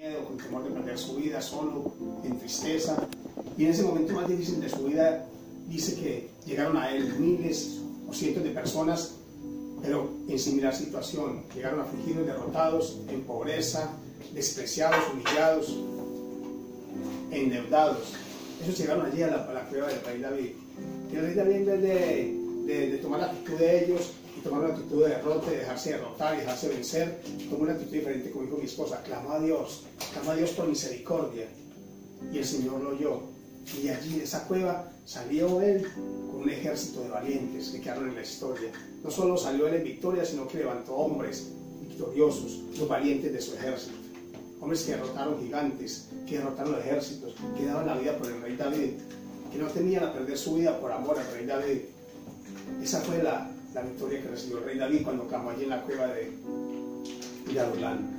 miedo, con temor de perder su vida, solo, en tristeza. Y en ese momento más difícil de su vida, dice que llegaron a él miles o cientos de personas, pero en similar situación. Llegaron afligidos, derrotados, en pobreza, despreciados, humillados, endeudados. Esos llegaron allí a la cueva del rey David. Y el rey David, en vez de tomar la actitud de ellos y tomar una actitud de derrota, de dejarse derrotar y dejarse vencer, tomó una actitud diferente, como dijo mi esposa. Clamó a Dios por misericordia, y el Señor lo oyó. Y allí de esa cueva salió él con un ejército de valientes que quedaron en la historia. No solo salió él en victoria, sino que levantó hombres victoriosos, los valientes de su ejército. Hombres que derrotaron gigantes, que derrotaron ejércitos, que daban la vida por el rey David, que no temían a perder su vida por amor al rey David. Esa fue la victoria que recibió el rey David cuando clamó allí en la cueva de Adulán.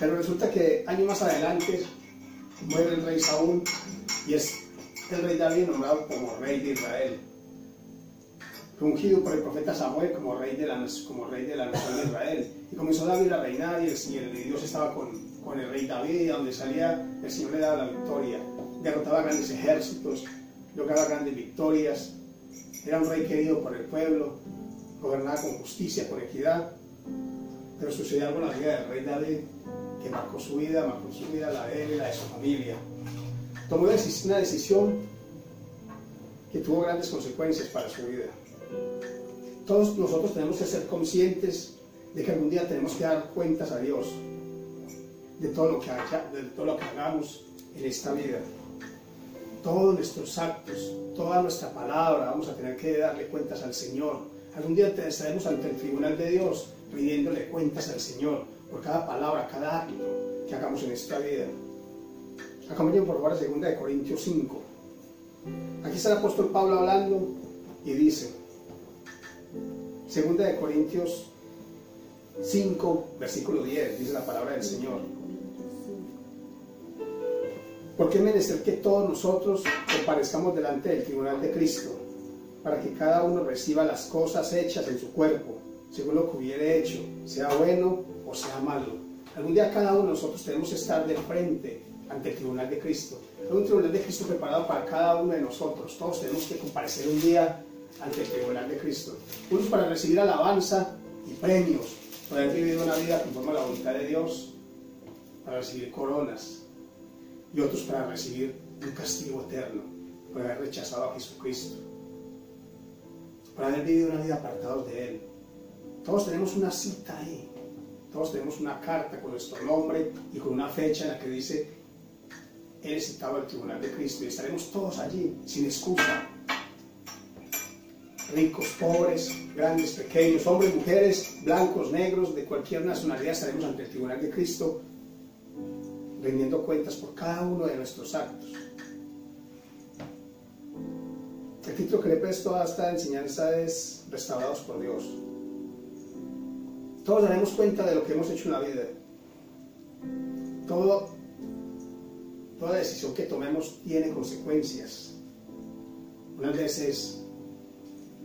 Pero resulta que años más adelante muere el rey Saúl y es el rey David nombrado como rey de Israel. Fue ungido por el profeta Samuel como rey de la nación de Israel. Y comenzó David a reinar, y Dios estaba con el rey David, y a donde salía el Señor le daba la victoria. Derrotaba grandes ejércitos, lograba grandes victorias. Era un rey querido por el pueblo, gobernaba con justicia, con equidad. Pero sucedió algo en la vida del rey David que marcó su vida, la de él y la de su familia. Tomó una decisión que tuvo grandes consecuencias para su vida. Todos nosotros tenemos que ser conscientes de que algún día tenemos que dar cuentas a Dios de todo lo que hagamos en esta vida. Todos nuestros actos, toda nuestra palabra, vamos a tener que darle cuentas al Señor. Algún día estaremos ante el tribunal de Dios rindiéndole cuentas al Señor por cada palabra, cada acto que hagamos en esta vida. Acompáñenme por favor a 2 Corintios 5. Aquí está el apóstol Pablo hablando y dice, 2 Corintios 5, versículo 10, dice la palabra del Señor. Porque es menester que todos nosotros comparezcamos delante del tribunal de Cristo, para que cada uno reciba las cosas hechas en su cuerpo, según lo que hubiere hecho, sea bueno o sea malo. Algún día cada uno de nosotros tenemos que estar de frente ante el tribunal de Cristo. Hay un tribunal de Cristo preparado para cada uno de nosotros. Todos tenemos que comparecer un día ante el tribunal de Cristo. Unos para recibir alabanza y premios, por haber vivido una vida conforme a la voluntad de Dios, para recibir coronas, y otros para recibir un castigo eterno, por haber rechazado a Jesucristo, por haber vivido una vida apartados de Él. Todos tenemos una cita ahí, todos tenemos una carta con nuestro nombre y con una fecha en la que dice, eres citado al tribunal de Cristo, y estaremos todos allí, sin excusa. Ricos, pobres, grandes, pequeños, hombres, mujeres, blancos, negros, de cualquier nacionalidad, estaremos ante el tribunal de Cristo, rindiendo cuentas por cada uno de nuestros actos. El título que le presto a esta enseñanza es Restaurados por Dios. Todos daremos cuenta de lo que hemos hecho en la vida. Toda decisión que tomemos tiene consecuencias. Unas veces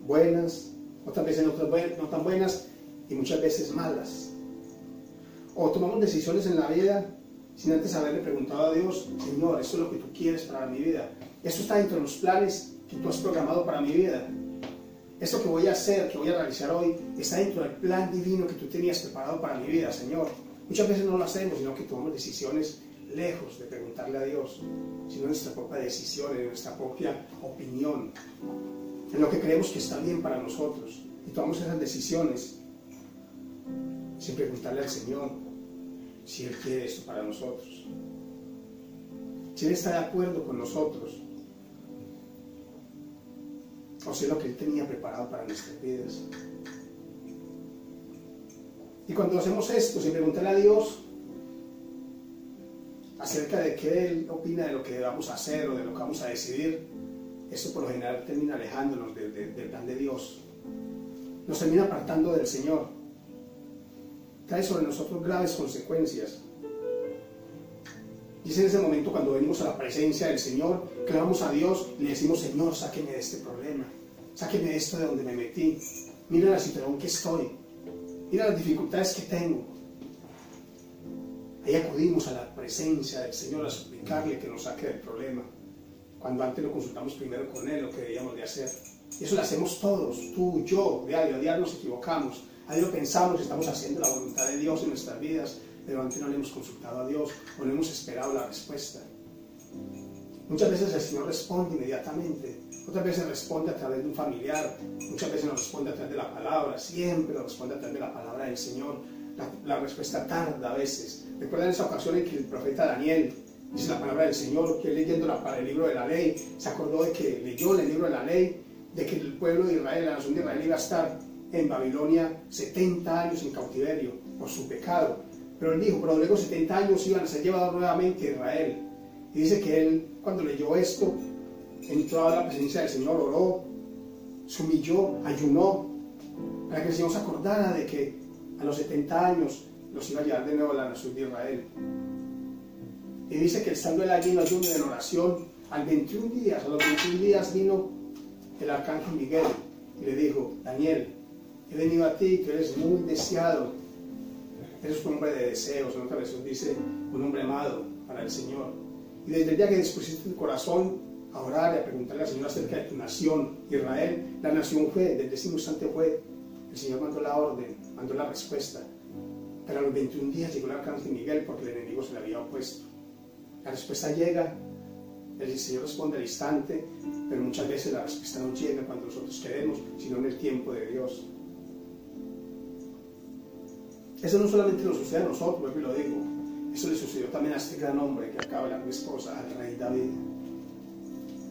buenas, otras veces no tan buenas, y muchas veces malas. O tomamos decisiones en la vida sin antes haberle preguntado a Dios, Señor, ¿esto es lo que tú quieres para mi vida? ¿Esto está dentro de los planes que tú has programado para mi vida? ¿Esto que voy a hacer, que voy a realizar hoy, está dentro del plan divino que tú tenías preparado para mi vida, Señor? Muchas veces no lo hacemos, sino que tomamos decisiones lejos de preguntarle a Dios, sino en nuestra propia decisión, en nuestra propia opinión, en lo que creemos que está bien para nosotros. Y tomamos esas decisiones sin preguntarle al Señor si Él quiere esto para nosotros, si Él está de acuerdo con nosotros, o si es lo que Él tenía preparado para nuestras vidas. Y cuando hacemos esto sin preguntarle a Dios acerca de qué Él opina de lo que vamos a hacer o de lo que vamos a decidir, eso por lo general termina alejándonos del plan de Dios, nos termina apartando del Señor, trae sobre nosotros graves consecuencias. Y es en ese momento cuando venimos a la presencia del Señor, clamamos a Dios y le decimos, Señor, sáqueme de este problema, sáqueme de esto de donde me metí, mira la situación que estoy, mira las dificultades que tengo. Ahí acudimos a la presencia del Señor a suplicarle que nos saque del problema, cuando antes lo consultamos primero con Él, lo que debíamos de hacer. Y eso lo hacemos todos, tú, yo, diario, a diario nos equivocamos, a diario pensamos que estamos haciendo la voluntad de Dios en nuestras vidas, pero antes no le hemos consultado a Dios o no hemos esperado la respuesta. Muchas veces el Señor responde inmediatamente, otras veces responde a través de un familiar, muchas veces nos responde a través de la palabra, siempre nos responde a través de la palabra del Señor. La respuesta tarda a veces. ¿Recuerdan esa ocasión en que el profeta Daniel, dice la palabra del Señor, que leyendo el libro de la ley, se acordó de que leyó en el libro de la ley, de que el pueblo de Israel, la nación de Israel, iba a estar en Babilonia 70 años en cautiverio por su pecado? Pero él dijo, pero luego 70 años iban a ser llevados nuevamente a Israel. Y dice que él, cuando leyó esto, entró a la presencia del Señor, oró, se humilló, ayunó, para que el Señor se acordara de que a los 70 años los iba a llevar de nuevo a la nación de Israel. Y dice que estando él allí en ayuno y en oración, a los 21 días vino el arcángel Miguel y le dijo, Daniel, he venido a ti, que eres muy deseado. Eres un hombre de deseos, en otra versión dice, un hombre amado para el Señor. Y desde el día que dispusiste tu corazón a orar y a preguntarle al Señor acerca de tu nación, Israel, la nación fue, desde ese instante fue, el Señor mandó la orden, mandó la respuesta. Pero a los 21 días llegó el arcángel Miguel porque el enemigo se le había opuesto. La respuesta llega, el Señor responde al instante, pero muchas veces la respuesta no llega cuando nosotros queremos, sino en el tiempo de Dios. Eso no solamente nos sucede a nosotros, vuelvo y lo digo, eso le sucedió también a este gran hombre que acaba de hablar mi esposa, al rey David,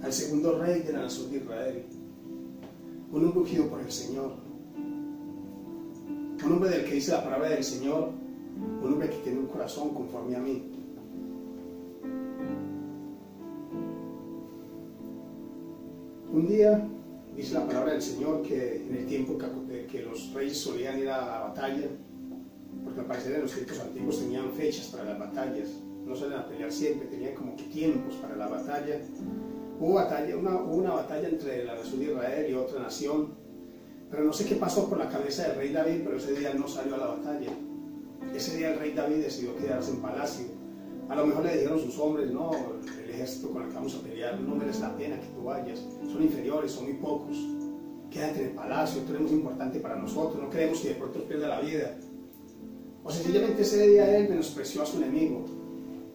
al segundo rey de la nación de Israel, un hombre ungido por el Señor, un hombre del que dice la palabra del Señor, un hombre que tiene un corazón conforme a mí. Un día dice la palabra del Señor que en el tiempo que los reyes solían ir a la batalla, porque al parecer en los tiempos antiguos tenían fechas para las batallas, no salían a pelear siempre, tenían como que tiempos para la batalla. Hubo una batalla entre la nación de Israel y otra nación, pero no sé qué pasó por la cabeza del rey David, pero ese día no salió a la batalla. Ese día el rey David decidió quedarse en palacio. A lo mejor le dijeron sus hombres, no, el ejército con el que vamos a pelear no merece la pena que tú vayas, son inferiores, son muy pocos, quédate en el palacio, tú eres muy importante para nosotros, no queremos que de pronto pierda la vida. O sencillamente ese día él menospreció a su enemigo,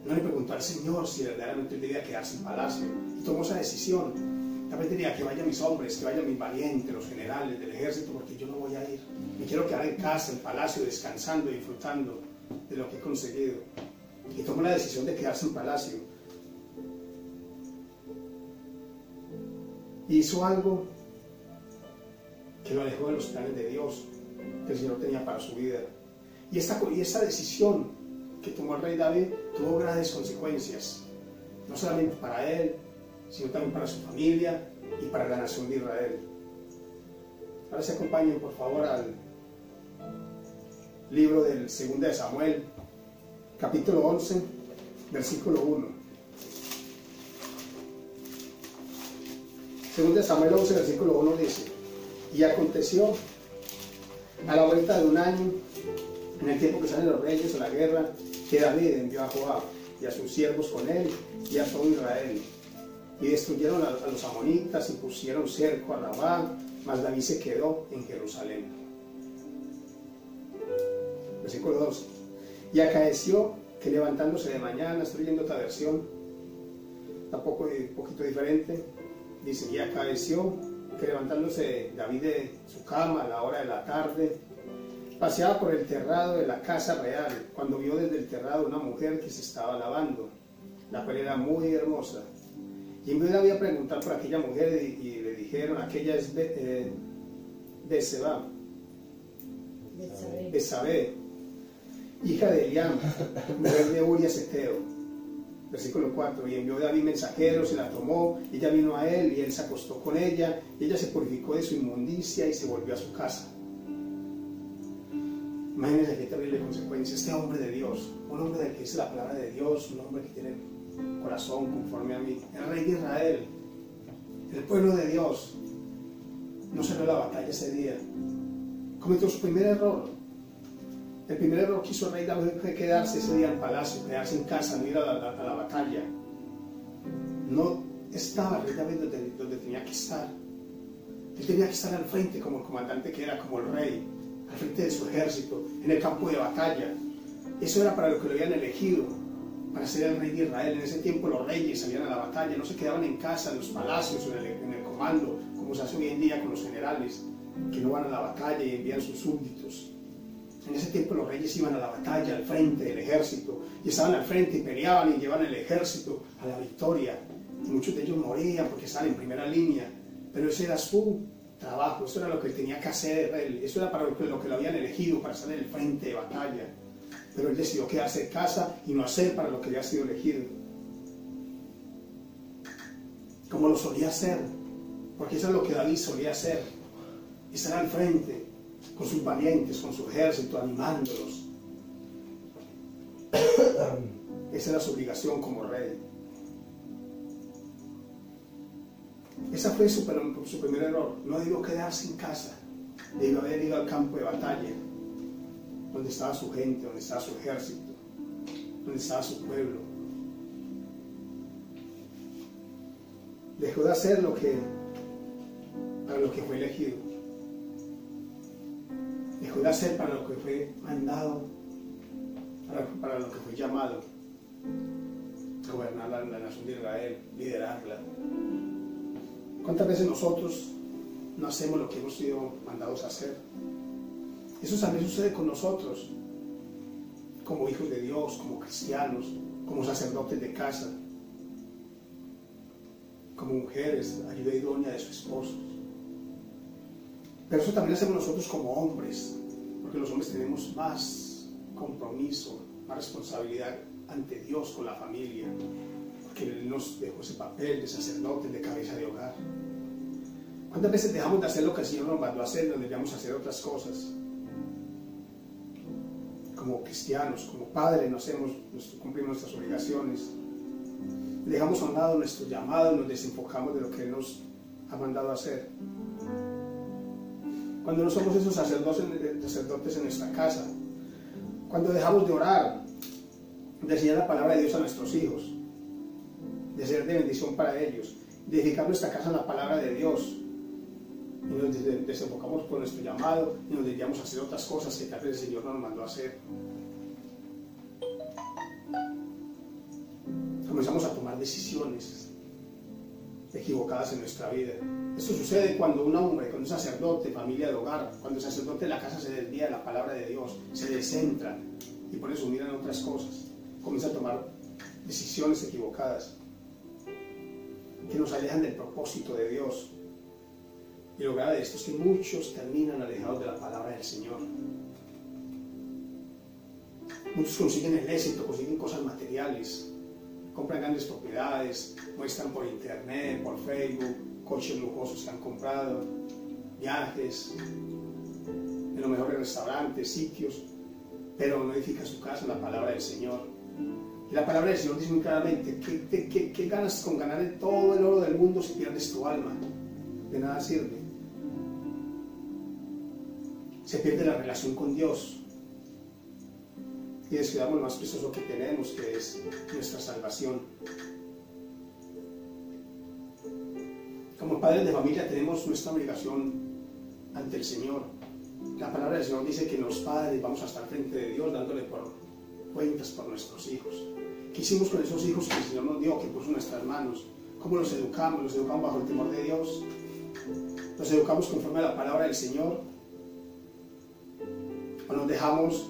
no le preguntó al Señor si verdaderamente él debía quedarse en palacio, y tomó esa decisión. Tal vez diría que vayan mis hombres, que vayan mis valientes, los generales del ejército, porque yo no voy a ir, me quiero quedar en casa, en palacio, descansando y disfrutando de lo que he conseguido. Y tomó la decisión de quedarse en palacio. Y hizo algo que lo alejó de los planes de Dios que el Señor tenía para su vida. Y esta decisión que tomó el rey David tuvo grandes consecuencias, no solamente para él, sino también para su familia y para la nación de Israel. Ahora se acompañen por favor al libro del 2 de Samuel, capítulo 11, versículo 1. 2 de Samuel 11, versículo 1 dice, y aconteció a la vuelta de un año, en el tiempo que salen los reyes a la guerra, que David envió a Joab y a sus siervos con él y a todo Israel, y destruyeron a los amonitas y pusieron cerco a Rabá, mas David se quedó en Jerusalén. Versículo 12. Y acaeció que levantándose de mañana, estoy leyendo otra versión, tampoco un poquito diferente, dice, y acaeció que levantándose David de su cama a la hora de la tarde, paseaba por el terrado de la casa real, cuando vio desde el terrado una mujer que se estaba lavando, la cual era muy hermosa. Y envió David a preguntar por aquella mujer y le dijeron, aquella es Betsabé, hija de Eliam, mujer de Urias Eteo. Versículo 4, y envió David mensajeros y la tomó, y ella vino a él y él se acostó con ella, y ella se purificó de su inmundicia y se volvió a su casa. Imagínense qué terrible consecuencia. Este hombre de Dios, un hombre del que dice la palabra de Dios, un hombre que tiene corazón conforme a mí, el rey de Israel, el pueblo de Dios, no se dio la batalla ese día, cometió su primer error. El primer error que hizo el rey David fue quedarse ese día en palacio, quedarse en casa, no ir a la batalla. No estaba el rey David donde tenía que estar. Él tenía que estar al frente como el comandante que era, como el rey, al frente de su ejército, en el campo de batalla. Eso era para lo que lo habían elegido, para ser el rey de Israel. En ese tiempo los reyes salían a la batalla, no se quedaban en casa, en los palacios, en el comando, como se hace hoy en día con los generales, que no van a la batalla y envían sus súbditos. En ese tiempo los reyes iban a la batalla, al frente del ejército, y estaban al frente y peleaban y llevaban el ejército a la victoria. Y muchos de ellos morían porque estaban en primera línea, pero ese era su trabajo, eso era lo que tenía que hacer él, eso era para lo que lo habían elegido, para estar en el frente de batalla. Pero él decidió quedarse en casa y no hacer para lo que había sido elegido, como lo solía hacer, porque eso es lo que David solía hacer, estar al frente con sus valientes, con su ejército, animándolos. Esa era su obligación como rey. Ese fue su primer error. No debió quedarse en casa, debió haber ido al campo de batalla, donde estaba su gente, donde estaba su ejército, donde estaba su pueblo. Dejó de hacer para lo que fue elegido. Dejó de hacer para lo que fue mandado, para lo que fue llamado. Gobernar la nación de Israel, liderarla. ¿Cuántas veces nosotros no hacemos lo que hemos sido mandados a hacer? Eso también sucede con nosotros, como hijos de Dios, como cristianos, como sacerdotes de casa, como mujeres, ayuda idónea de su esposo. Pero eso también hacemos nosotros como hombres, porque los hombres tenemos más compromiso, más responsabilidad ante Dios con la familia, porque Él nos dejó ese papel de sacerdote, de cabeza de hogar. ¿Cuántas veces dejamos de hacer lo que el Señor nos mandó a hacer, donde debíamos hacer otras cosas? Como cristianos, como padres, cumplimos nuestras obligaciones. Dejamos a un lado nuestro llamado y nos desenfocamos de lo que Él nos ha mandado a hacer. Cuando no somos esos sacerdotes en nuestra casa, cuando dejamos de orar, de enseñar la palabra de Dios a nuestros hijos, de ser de bendición para ellos, de dedicar nuestra casa a la palabra de Dios, y nos desenfocamos por nuestro llamado y nos dedicamos a hacer otras cosas que tal vez el Señor no nos mandó a hacer. Comenzamos a tomar decisiones equivocadas en nuestra vida. Esto sucede cuando un hombre, cuando un sacerdote, familia de hogar, cuando el sacerdote de la casa se desvía de la palabra de Dios, se descentra y por eso miran otras cosas, comienza a tomar decisiones equivocadas que nos alejan del propósito de Dios. Y lo grave de esto es que muchos terminan alejados de la palabra del Señor. Muchos consiguen el éxito, consiguen cosas materiales, compran grandes propiedades, muestran por internet, por Facebook, coches lujosos que han comprado, viajes, en los mejores restaurantes, sitios, pero no edifican su casa en la palabra del Señor. Y la palabra del Señor dice muy claramente: ¿qué ganas con ganar todo el oro del mundo si pierdes tu alma? De nada sirve. Se pierde la relación con Dios y descuidamos lo más precioso que tenemos, que es nuestra salvación. Como padres de familia tenemos nuestra obligación ante el Señor. La palabra del Señor dice que los padres vamos a estar frente de Dios dándole cuentas por nuestros hijos. ¿Qué hicimos con esos hijos que el Señor nos dio, que puso en nuestras manos? ¿Cómo los educamos? ¿Los educamos bajo el temor de Dios? ¿Los educamos conforme a la palabra del Señor? ¿O nos dejamos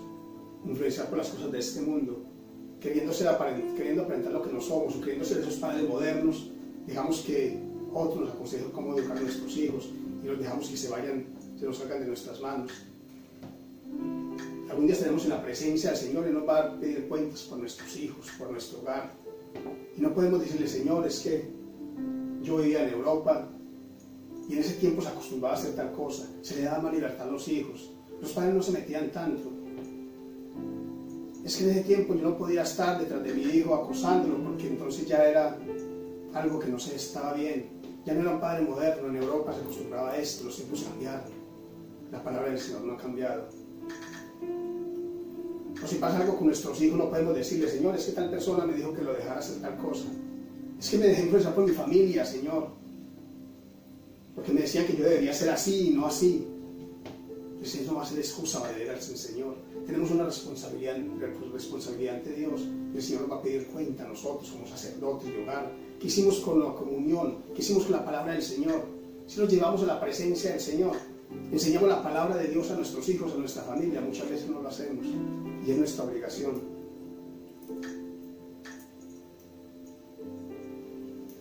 influenciar por las cosas de este mundo, queriendo aparentar lo que no somos, o queriendo ser esos padres modernos? Dejamos que otros nos aconsejen cómo educar a nuestros hijos y los dejamos que se nos salgan de nuestras manos. Algún día estaremos en la presencia del Señor y nos va a pedir cuentas por nuestros hijos, por nuestro hogar, y no podemos decirle: Señor, es que yo vivía en Europa y en ese tiempo se acostumbraba a hacer tal cosa, se le daba más libertad a los hijos, los padres no se metían tanto. Es que en ese tiempo yo no podía estar detrás de mi hijo acosándolo, porque entonces ya era algo que no se estaba bien. Ya no era un padre moderno, en Europa se acostumbraba a esto, los tiempos cambiaron. La palabra del Señor no ha cambiado. O si pasa algo con nuestros hijos, no podemos decirle, Señor, es que tal persona me dijo que lo dejara hacer tal cosa. Es que me dejé influenciar por mi familia, Señor. Porque me decían que yo debería ser así y no así. Entonces eso no va a ser excusa para ir al Señor. Tenemos una responsabilidad ante Dios. El Señor nos va a pedir cuenta a nosotros como sacerdotes de hogar. ¿Qué hicimos con la comunión? ¿Qué hicimos con la palabra del Señor? Si nos llevamos a la presencia del Señor, enseñamos la palabra de Dios a nuestros hijos, a nuestra familia, muchas veces no lo hacemos. Y es nuestra obligación.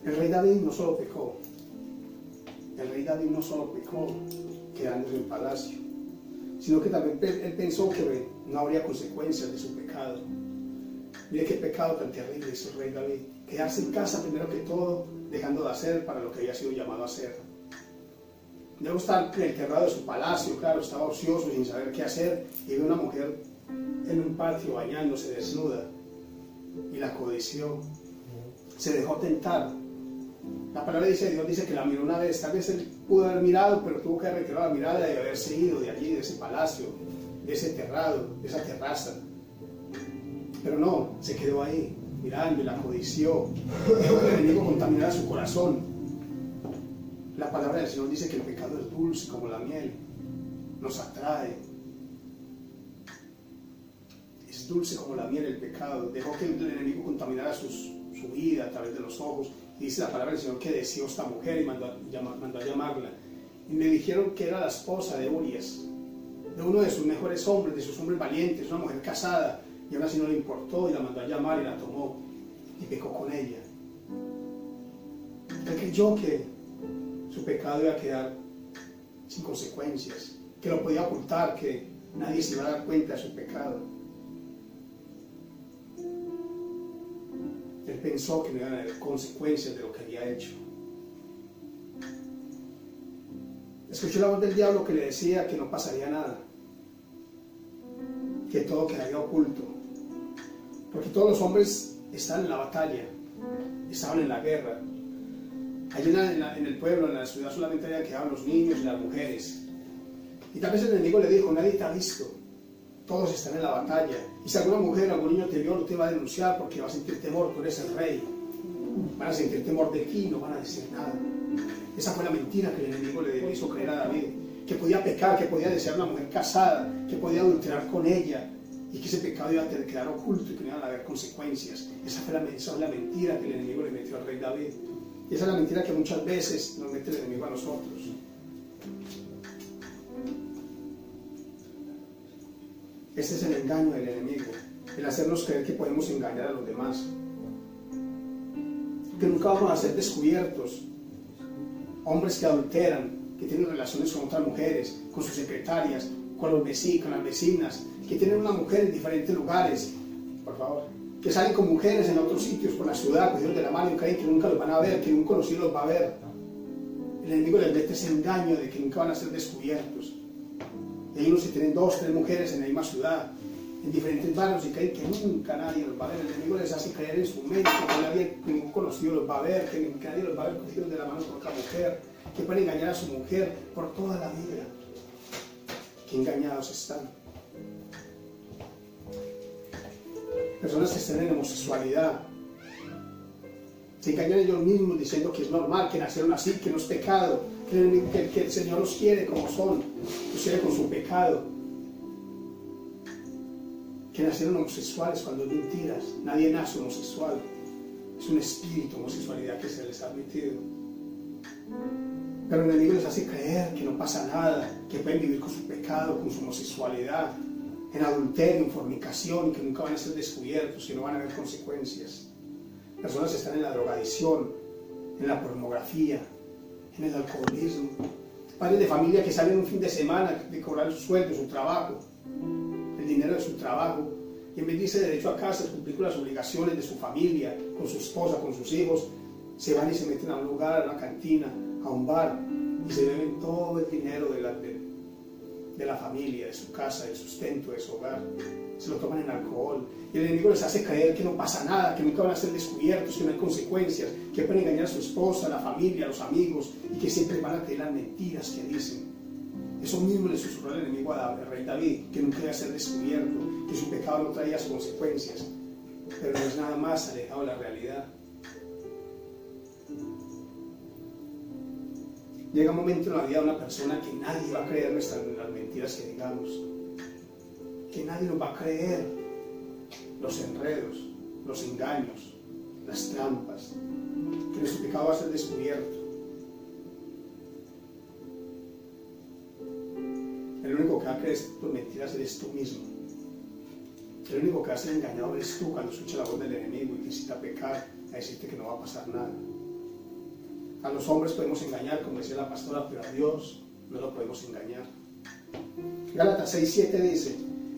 El rey David no solo pecó. El rey David no solo pecó quedándose en el palacio, sino que también él pensó que no habría consecuencias de su pecado. Mire qué pecado tan terrible hizo el rey David. Quedarse en casa primero que todo, dejando de hacer para lo que había sido llamado a hacer. Luego está enterrado en su palacio, claro, estaba ocioso sin saber qué hacer, y ve una mujer en un patio bañándose desnuda y la codició. Se dejó tentar. La palabra de Dios dice que la miró una vez. Tal vez él pudo haber mirado, pero tuvo que retirar la mirada y haberse ido de allí, de ese palacio, de ese terrado, de esa terraza. Pero no, se quedó ahí, mirando y la codició. Dejó que el enemigo contaminara su corazón. La palabra del Señor dice que el pecado es dulce como la miel, nos atrae. Es dulce como la miel el pecado. Dejó que el enemigo contaminara su vida a través de los ojos. Dice la palabra del Señor que deseó esta mujer y mandó a llamarla. Y me dijeron que era la esposa de Urias, de uno de sus mejores hombres, de sus hombres valientes, una mujer casada. Y aún así no le importó y la mandó a llamar y la tomó y pecó con ella. Él creyó que su pecado iba a quedar sin consecuencias, que lo podía ocultar, que nadie se iba a dar cuenta de su pecado. Él pensó que no iban a haber consecuencias de lo que había hecho. Escuchó la voz del diablo que le decía que no pasaría nada, que todo quedaría oculto, porque todos los hombres estaban en la batalla, estaban en la guerra. Allí en el pueblo, en la ciudad, solamente había quedado los niños y las mujeres. Y tal vez el enemigo le dijo, nadie te ha visto, todos están en la batalla. Y si alguna mujer o algún niño te vio, no te va a denunciar porque va a sentir temor, tú eres el rey. Van a sentir temor de ti, no van a decir nada. Esa fue la mentira que el enemigo le hizo creer a David, que podía pecar, que podía desear una mujer casada, que podía adulterar con ella, y que ese pecado iba a quedar oculto y que no iban a haber consecuencias. Esa fue la mentira que el enemigo le metió al rey David. Y esa es la mentira que muchas veces nos mete el enemigo a nosotros. Este es el engaño del enemigo, el hacernos creer que podemos engañar a los demás, que nunca vamos a ser descubiertos. Hombres que adulteran, que tienen relaciones con otras mujeres, con sus secretarias, con las vecinas, que tienen una mujer en diferentes lugares, por favor, que salen con mujeres en otros sitios por la ciudad, cogidos de la mano y creen que nunca los van a ver, que nunca conocido los va a ver. El enemigo les mete ese engaño de que nunca van a ser descubiertos. Y hay unos que tienen 2 o 3 mujeres en la misma ciudad, en diferentes barrios, y creen que nunca nadie los va a ver. El enemigo les hace creer en su mente que ningún conocido los va a ver, que nadie los va a ver cogidos de la mano con otra mujer, que pueden engañar a su mujer por toda la vida. Qué engañados están. Personas que están en homosexualidad se engañan ellos mismos diciendo que es normal, que nacieron así, que no es pecado, que el Señor los quiere como son, los quiere con su pecado, que nacieron homosexuales cuando es mentiras. Nadie nace homosexual, es un espíritu homosexualidad que se les ha metido. Pero el enemigo les hace creer que no pasa nada, que pueden vivir con su pecado, con su homosexualidad, en adulterio, en fornicación, que nunca van a ser descubiertos, que no van a haber consecuencias. Personas que están en la drogadicción, en la pornografía, en el alcoholismo. Padres de familia que salen un fin de semana de cobrar su sueldo, su trabajo, el dinero de su trabajo, y en vez de irse derecho a casa, cumplir con las obligaciones de su familia, con su esposa, con sus hijos, se van y se meten a un lugar, a una cantina, a un bar, y se beben todo el dinero de la familia, de su casa, del sustento, de su hogar. Se lo toman en alcohol. Y el enemigo les hace creer que no pasa nada, que nunca van a ser descubiertos, que no hay consecuencias, que pueden engañar a su esposa, a la familia, a los amigos, y que siempre van a creer las mentiras que dicen. Eso mismo le susurró el enemigo al rey David, que nunca iba a ser descubierto, que su pecado no traía sus consecuencias. Pero no es nada más alejado de la realidad. Llega un momento en la vida de una persona que nadie va a creer las mentiras que digamos, que nadie nos va a creer los enredos, los engaños, las trampas, que nuestro pecado va a ser descubierto. El único que va a creer tus mentiras eres tú mismo. El único que va a ser engañado eres tú cuando escucha la voz del enemigo y te incita a pecar, a decirte que no va a pasar nada. A los hombres podemos engañar, como decía la pastora, pero a Dios no lo podemos engañar. Gálatas 6:7 dice: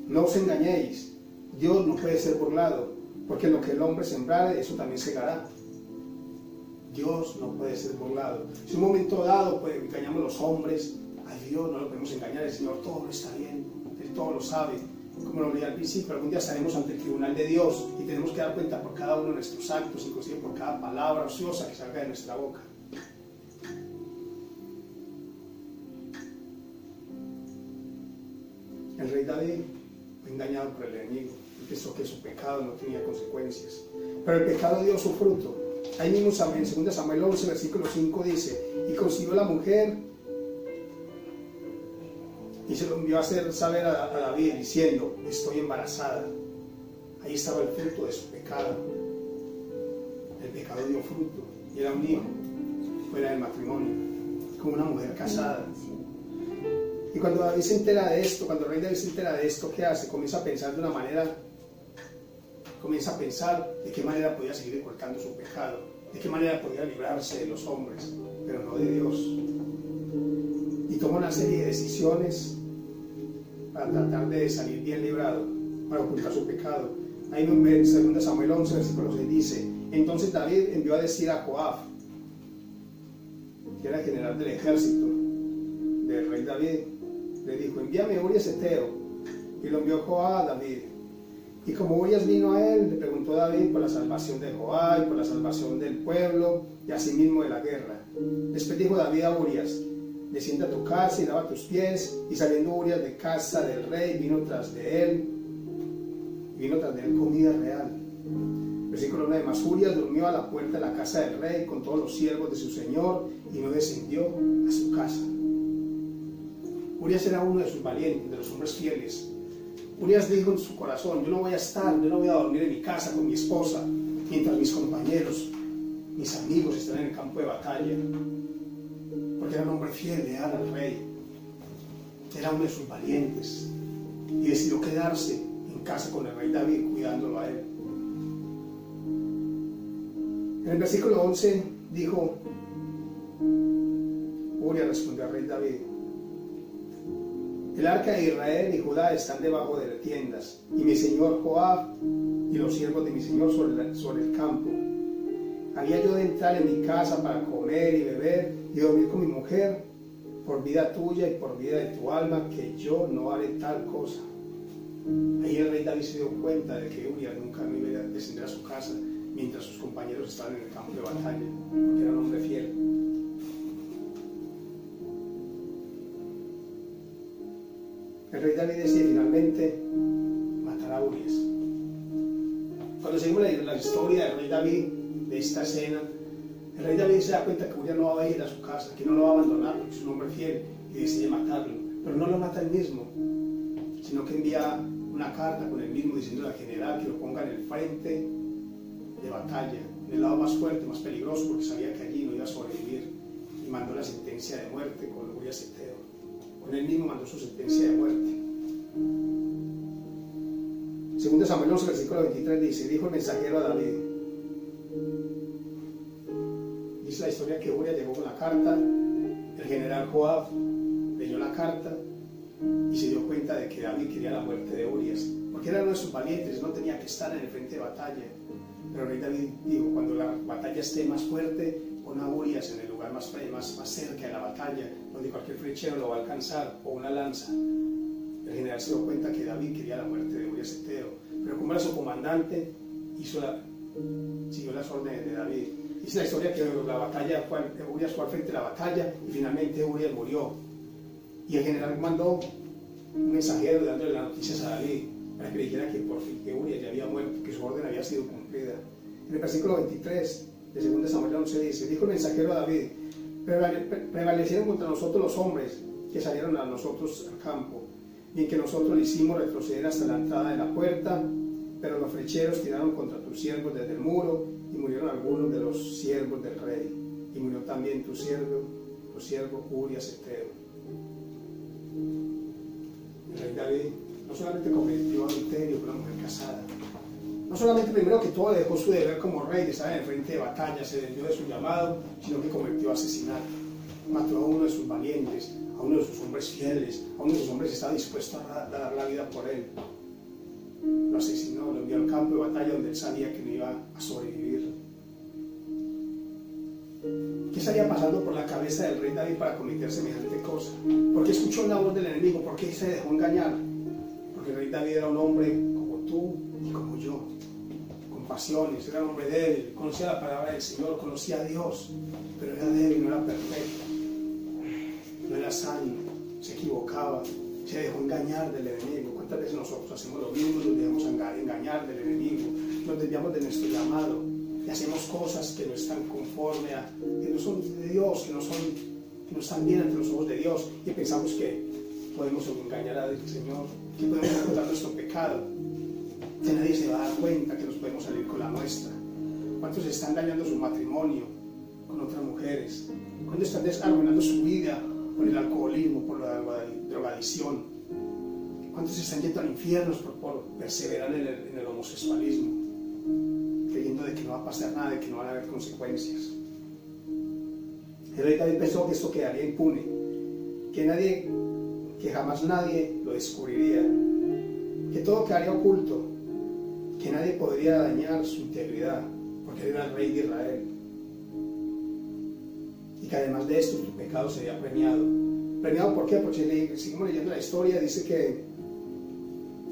no os engañéis, Dios no puede ser burlado, porque lo que el hombre sembrare, eso también segará. Dios no puede ser burlado. Si en un momento dado pues, engañamos a los hombres, a Dios no lo podemos engañar. El Señor todo lo está viendo, Él todo lo sabe. Como lo leí al principio, algún día estaremos ante el tribunal de Dios y tenemos que dar cuenta por cada uno de nuestros actos, inclusive por cada palabra ociosa que salga de nuestra boca. El rey David fue engañado por el enemigo y pensó que su pecado no tenía consecuencias. Pero el pecado dio su fruto. Ahí mismo en 2 Samuel 11, versículo 5 dice: y concibió la mujer y se lo envió a hacer saber a David diciendo: estoy embarazada. Ahí estaba el fruto de su pecado. El pecado dio fruto y era un hijo fuera del matrimonio, como una mujer casada. Y cuando David se entera de esto, cuando el rey David se entera de esto, ¿qué hace? Comienza a pensar de una manera, comienza a pensar de qué manera podía seguir ocultando su pecado, de qué manera podía librarse de los hombres, pero no de Dios. Y toma una serie de decisiones para tratar de salir bien librado, para ocultar su pecado. Ahí en 2 Samuel 11, versículo 6 dice: entonces David envió a decir a Joab, que era el general del ejército del rey David, le dijo: envíame Urias Heteo. Y lo envió Joab a David. Y como Urias vino a él, le preguntó a David por la salvación de Joab y por la salvación del pueblo y asimismo de la guerra. Después dijo David a Urias: desciende a tu casa y lava tus pies. Y saliendo Urias de casa del rey, vino tras de él comida real. Versículo 9: mas Urias durmió a la puerta de la casa del rey con todos los siervos de su señor y no descendió a su casa. Urias era uno de sus valientes, de los hombres fieles. Urias dijo en su corazón: yo no voy a dormir en mi casa con mi esposa, mientras mis compañeros, mis amigos están en el campo de batalla. Porque era un hombre fiel, leal al rey. Era uno de sus valientes. Y decidió quedarse en casa con el rey David, cuidándolo a él. En el versículo 11 dijo: Urias respondió al rey David: el arca de Israel y Judá están debajo de las tiendas, y mi señor Joab y los siervos de mi señor sobre el campo. ¿Había yo de entrar en mi casa para comer y beber y dormir con mi mujer? Por vida tuya y por vida de tu alma, que yo no haré tal cosa. Ahí el rey David se dio cuenta de que Urias nunca iba a descender a su casa mientras sus compañeros estaban en el campo de batalla, porque era un hombre fiel. El rey David decide finalmente matar a Urias. Cuando seguimos la historia del rey David, de esta escena, el rey David se da cuenta que Urias no va a ir a su casa, que no lo va a abandonar porque es un hombre fiel, y decide matarlo. Pero no lo mata él mismo, sino que envía una carta con él mismo diciendo al general que lo ponga en el frente de batalla, en el lado más fuerte, más peligroso, porque sabía que allí no iba a sobrevivir, y mandó la sentencia de muerte con Urias Heteo. Con él mismo mandó su sentencia de muerte. 2 Samuel 11, versículo 23 dice: dijo el mensajero a David. Dice la historia que Urias llegó con la carta, el general Joab leyó la carta y se dio cuenta de que David quería la muerte de Urias, porque era uno de sus valientes, no tenía que estar en el frente de batalla. Pero el rey David dijo: cuando la batalla esté más fuerte, pon a Urias en el lugar más cerca de la batalla, donde cualquier flechero lo va a alcanzar, o una lanza. El general se dio cuenta que David quería la muerte de Urias Heteo, pero como era su comandante, siguió las órdenes de David. Dice la historia que la batalla Urias fue al frente de la batalla y finalmente Urias murió. Y el general mandó un mensajero dándole las noticias a David para que le dijera que por fin que Urias ya había muerto, que su orden había sido cumplida. En el versículo 23 de 2 Samuel 11 dice: dijo el mensajero a David: prevalecieron contra nosotros los hombres que salieron a nosotros al campo, y en que nosotros le hicimos retroceder hasta la entrada de la puerta, pero los flecheros tiraron contra tus siervos desde el muro, y murieron algunos de los siervos del rey, y murió también tu siervo Urias Heteo. El rey David no solamente cometió adulterio con una mujer casada, no solamente primero que todo dejó su deber como rey de estar en el frente de batalla, se desvió de su llamado, sino que cometió asesinato. Mató a uno de sus valientes, a uno de sus hombres fieles, a uno de sus hombres que estaba dispuesto a dar la vida por él. Lo asesinó, lo envió al campo de batalla donde él sabía que no iba a sobrevivir. ¿Qué estaría pasando por la cabeza del rey David para cometer semejante cosa? ¿Por qué escuchó la voz del enemigo? ¿Por qué se dejó engañar? Porque el rey David era un hombre como tú y como yo, con pasiones, era un hombre débil, conocía la palabra del Señor, conocía a Dios, pero era débil, no era perfecto, no era sano, se equivocaba, se dejó engañar del enemigo. ¿Cuántas veces nosotros hacemos lo mismo? Nos dejamos engañar del enemigo, nos desviamos de nuestro llamado y hacemos cosas que no están conforme a, que no son de Dios, que no están bien ante los ojos de Dios, y pensamos que podemos engañar al Señor, que podemos ocultar nuestro pecado, que nadie se va a dar cuenta, que nos podemos salir con la nuestra. ¿Cuántos están dañando su matrimonio con otras mujeres? ¿Cuántos están desarruinando su vida por el alcoholismo, por la drogadicción? ¿Cuántos están yendo al infierno por perseverar en el homosexualismo, creyendo de que no va a pasar nada, de que no van a haber consecuencias? El rey David pensó que esto quedaría impune, que jamás nadie lo descubriría, que todo quedaría oculto, que nadie podría dañar su integridad, porque él era el rey de Israel, y que además de esto tu pecado sería premiado. ¿Premiado por qué? Porque seguimos leyendo la historia, dice que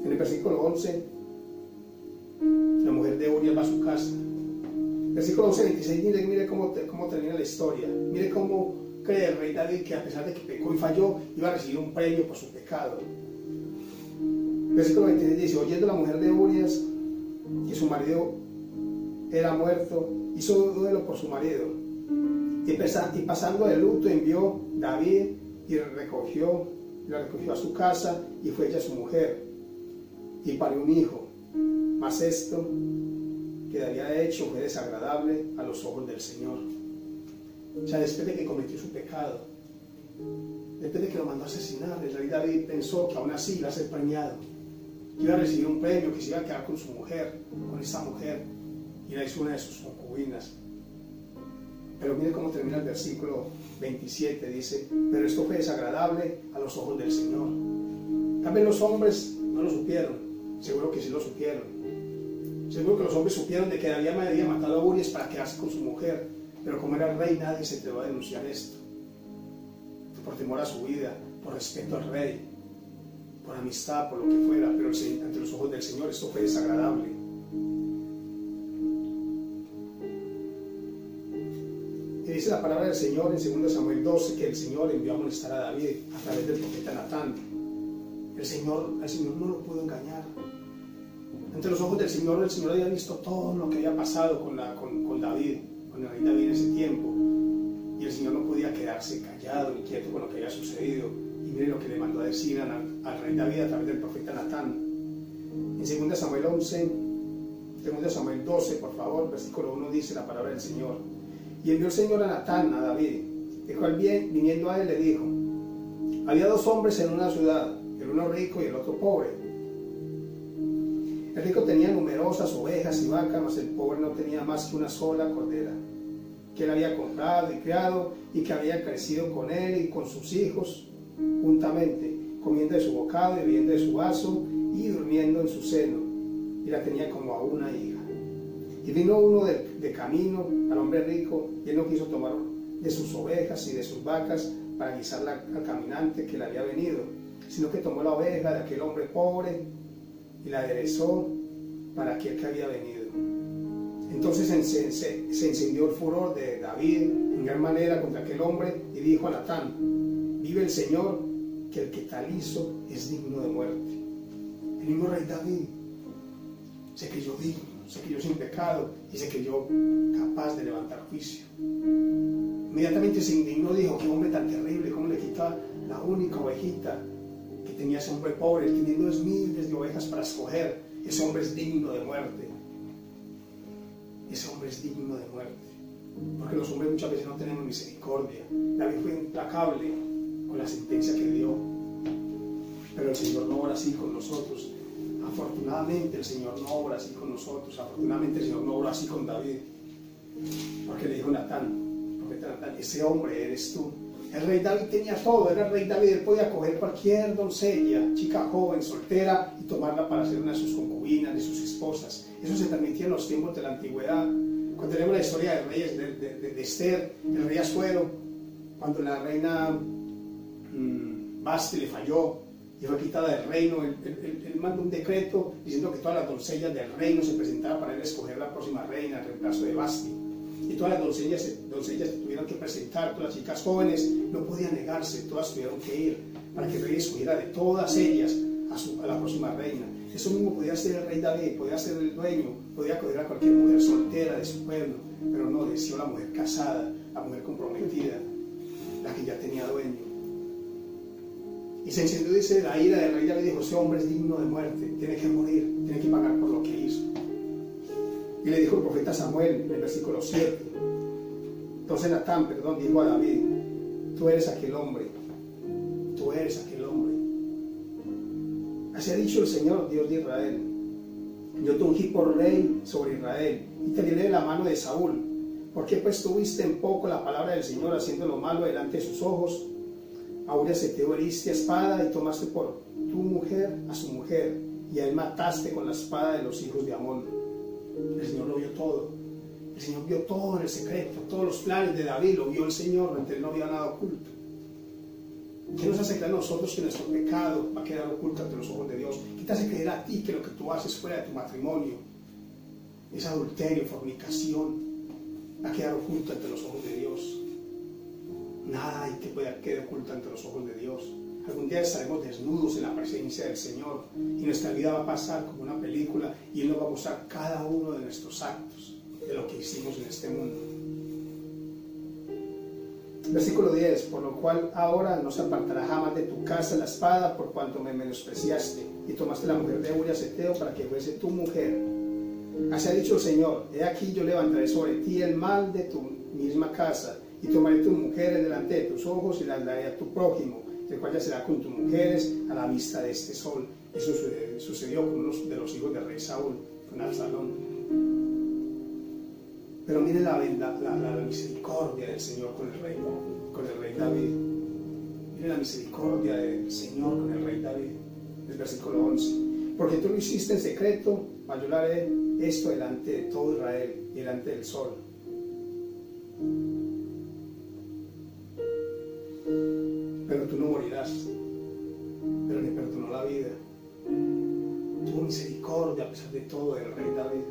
en el versículo 11 la mujer de Urias va a su casa. Versículo 11, 26, mire cómo termina la historia. Mire cómo cree el rey David que a pesar de que pecó y falló, iba a recibir un premio por su pecado. Versículo 26 dice: oyendo la mujer de Urias que su marido era muerto, hizo duelo por su marido, y pasando de luto envió David y la recogió a su casa, y fue ella su mujer, y parió un hijo. Mas esto que había hecho fue desagradable a los ojos del Señor. O sea, después de que cometió su pecado, después de que lo mandó a asesinar, el rey David pensó que aún así iba a ser premiado, que iba a recibir un premio, que se iba a quedar con su mujer, con esa mujer, y la hizo una de sus concubinas. Pero mire cómo termina el versículo 27, dice: pero esto fue desagradable a los ojos del Señor. También los hombres no lo supieron, seguro que sí lo supieron. Seguro que los hombres supieron de que David había matado a Urias para quedarse con su mujer, pero como era el rey nadie se atrevió a denunciar esto, por temor a su vida, por respeto al rey, por amistad, por lo que fuera. Pero ante los ojos del Señor esto fue desagradable. Y dice la palabra del Señor en 2 Samuel 12 que el Señor envió a amonestar a David a través del profeta Natán. El Señor no lo pudo engañar. Ante los ojos del Señor, el Señor había visto todo lo que había pasado con David, con el rey David en ese tiempo, y el Señor no podía quedarse callado ni quieto con lo que había sucedido. Y mire lo que le mandó a decir al rey David a través del profeta Natán. En 2 Samuel 11, 2 Samuel 12, por favor, versículo 1, dice la palabra del Señor: y envió el Señor a Natán, a David, el cual viniendo a él le dijo: había dos hombres en una ciudad, el uno rico y el otro pobre. El rico tenía numerosas ovejas y vacas, mas el pobre no tenía más que una sola cordera, que él había comprado y criado, y que había crecido con él y con sus hijos juntamente, comiendo de su bocado y bebiendo de su vaso y durmiendo en su seno, y la tenía como a una hija. Y vino uno de camino al hombre rico, y él no quiso tomar de sus ovejas y de sus vacas para guisarla al caminante que le había venido, sino que tomó la oveja de aquel hombre pobre y la aderezó para aquel que había venido. Entonces se encendió el furor de David en gran manera contra aquel hombre, y dijo a Natán: vive el Señor, que el que tal hizo es digno de muerte. El mismo rey David se creyó digno, se creyó sin pecado y se creyó capaz de levantar juicio. Inmediatamente se indignó, dijo: qué hombre tan terrible, cómo le quita la única ovejita que tenía ese hombre pobre, teniendo miles de ovejas para escoger. Ese hombre es digno de muerte. Ese hombre es digno de muerte. Porque los hombres muchas veces no tenemos misericordia. David fue implacable con la sentencia que dio. Pero el Señor no obra así con nosotros. Afortunadamente el Señor no obra así con nosotros. Afortunadamente el Señor no obra así con David. Porque le dijo Natán, profeta Natán: ese hombre eres tú. El rey David tenía todo, era el rey David. Él podía coger cualquier doncella, chica joven, soltera, y tomarla para ser una de sus concubinas, de sus esposas. Eso se permitía en los tiempos de la antigüedad. Cuando tenemos la historia de reyes, de Esther, el rey Asuero, cuando la reina Basti le falló y fue quitada del reino, él mandó un decreto diciendo que todas las doncellas del reino se presentaran para él escoger la próxima reina en reemplazo de Basti. Y todas las doncellas se tuvieron que presentar, todas las chicas jóvenes no podían negarse, todas tuvieron que ir para que el rey escogiera de todas ellas a la próxima reina. Eso mismo podía ser el rey David, podía ser el dueño, podía coger a cualquier mujer soltera de su pueblo, pero no, decidió la mujer casada, la mujer comprometida, la que ya tenía dueño. Y se encendió, dice, la ira del rey David, dijo: ese hombre es digno de muerte, tiene que morir, tiene que pagar por lo que hizo. Y le dijo el profeta Samuel en el versículo 7. Entonces Natán, dijo a David: tú eres aquel hombre, tú eres aquel hombre. Así ha dicho el Señor, Dios de Israel: yo te ungí por rey sobre Israel y te libré de la mano de Saúl. ¿Por qué pues tuviste en poco la palabra del Señor, haciendo lo malo delante de sus ojos? A Urias heteo heriste a espada y tomaste por tu mujer a su mujer, y a él mataste con la espada de los hijos de Amón. El Señor lo vio todo. El Señor vio todo en el secreto, todos los planes de David lo vio el Señor, ante él no había nada oculto. ¿Qué nos hace creer a nosotros que nuestro pecado va a quedar oculto ante los ojos de Dios? ¿Qué te hace creer a ti que lo que tú haces fuera de tu matrimonio es adulterio, fornicación, va a quedar oculto ante los ojos de Dios? Nada hay que pueda quedar oculto ante los ojos de Dios. Algún día estaremos desnudos en la presencia del Señor y nuestra vida va a pasar como una película y Él nos va a mostrar cada uno de nuestros actos, de lo que hicimos en este mundo. Versículo 10: por lo cual ahora no se apartará jamás de tu casa la espada, por cuanto me menospreciaste y tomaste la mujer de Urias heteo para que fuese tu mujer. Así ha dicho el Señor: he aquí yo levantaré sobre ti el mal de tu misma casa y tomaré tus mujeres delante de tus ojos y las daré a tu prójimo, el cual yacerá con tus mujeres a la vista de este sol. Eso sucedió con uno de los hijos del rey Saúl, con Absalón. Pero miren la misericordia del Señor con el rey David. Miren la misericordia del Señor con el rey David. El versículo 11: porque tú lo hiciste en secreto, mas yo lo haré esto delante de todo Israel y delante del sol. Pero tú no morirás. Pero le perdonó la vida. Tuvo misericordia a pesar de todo del rey David.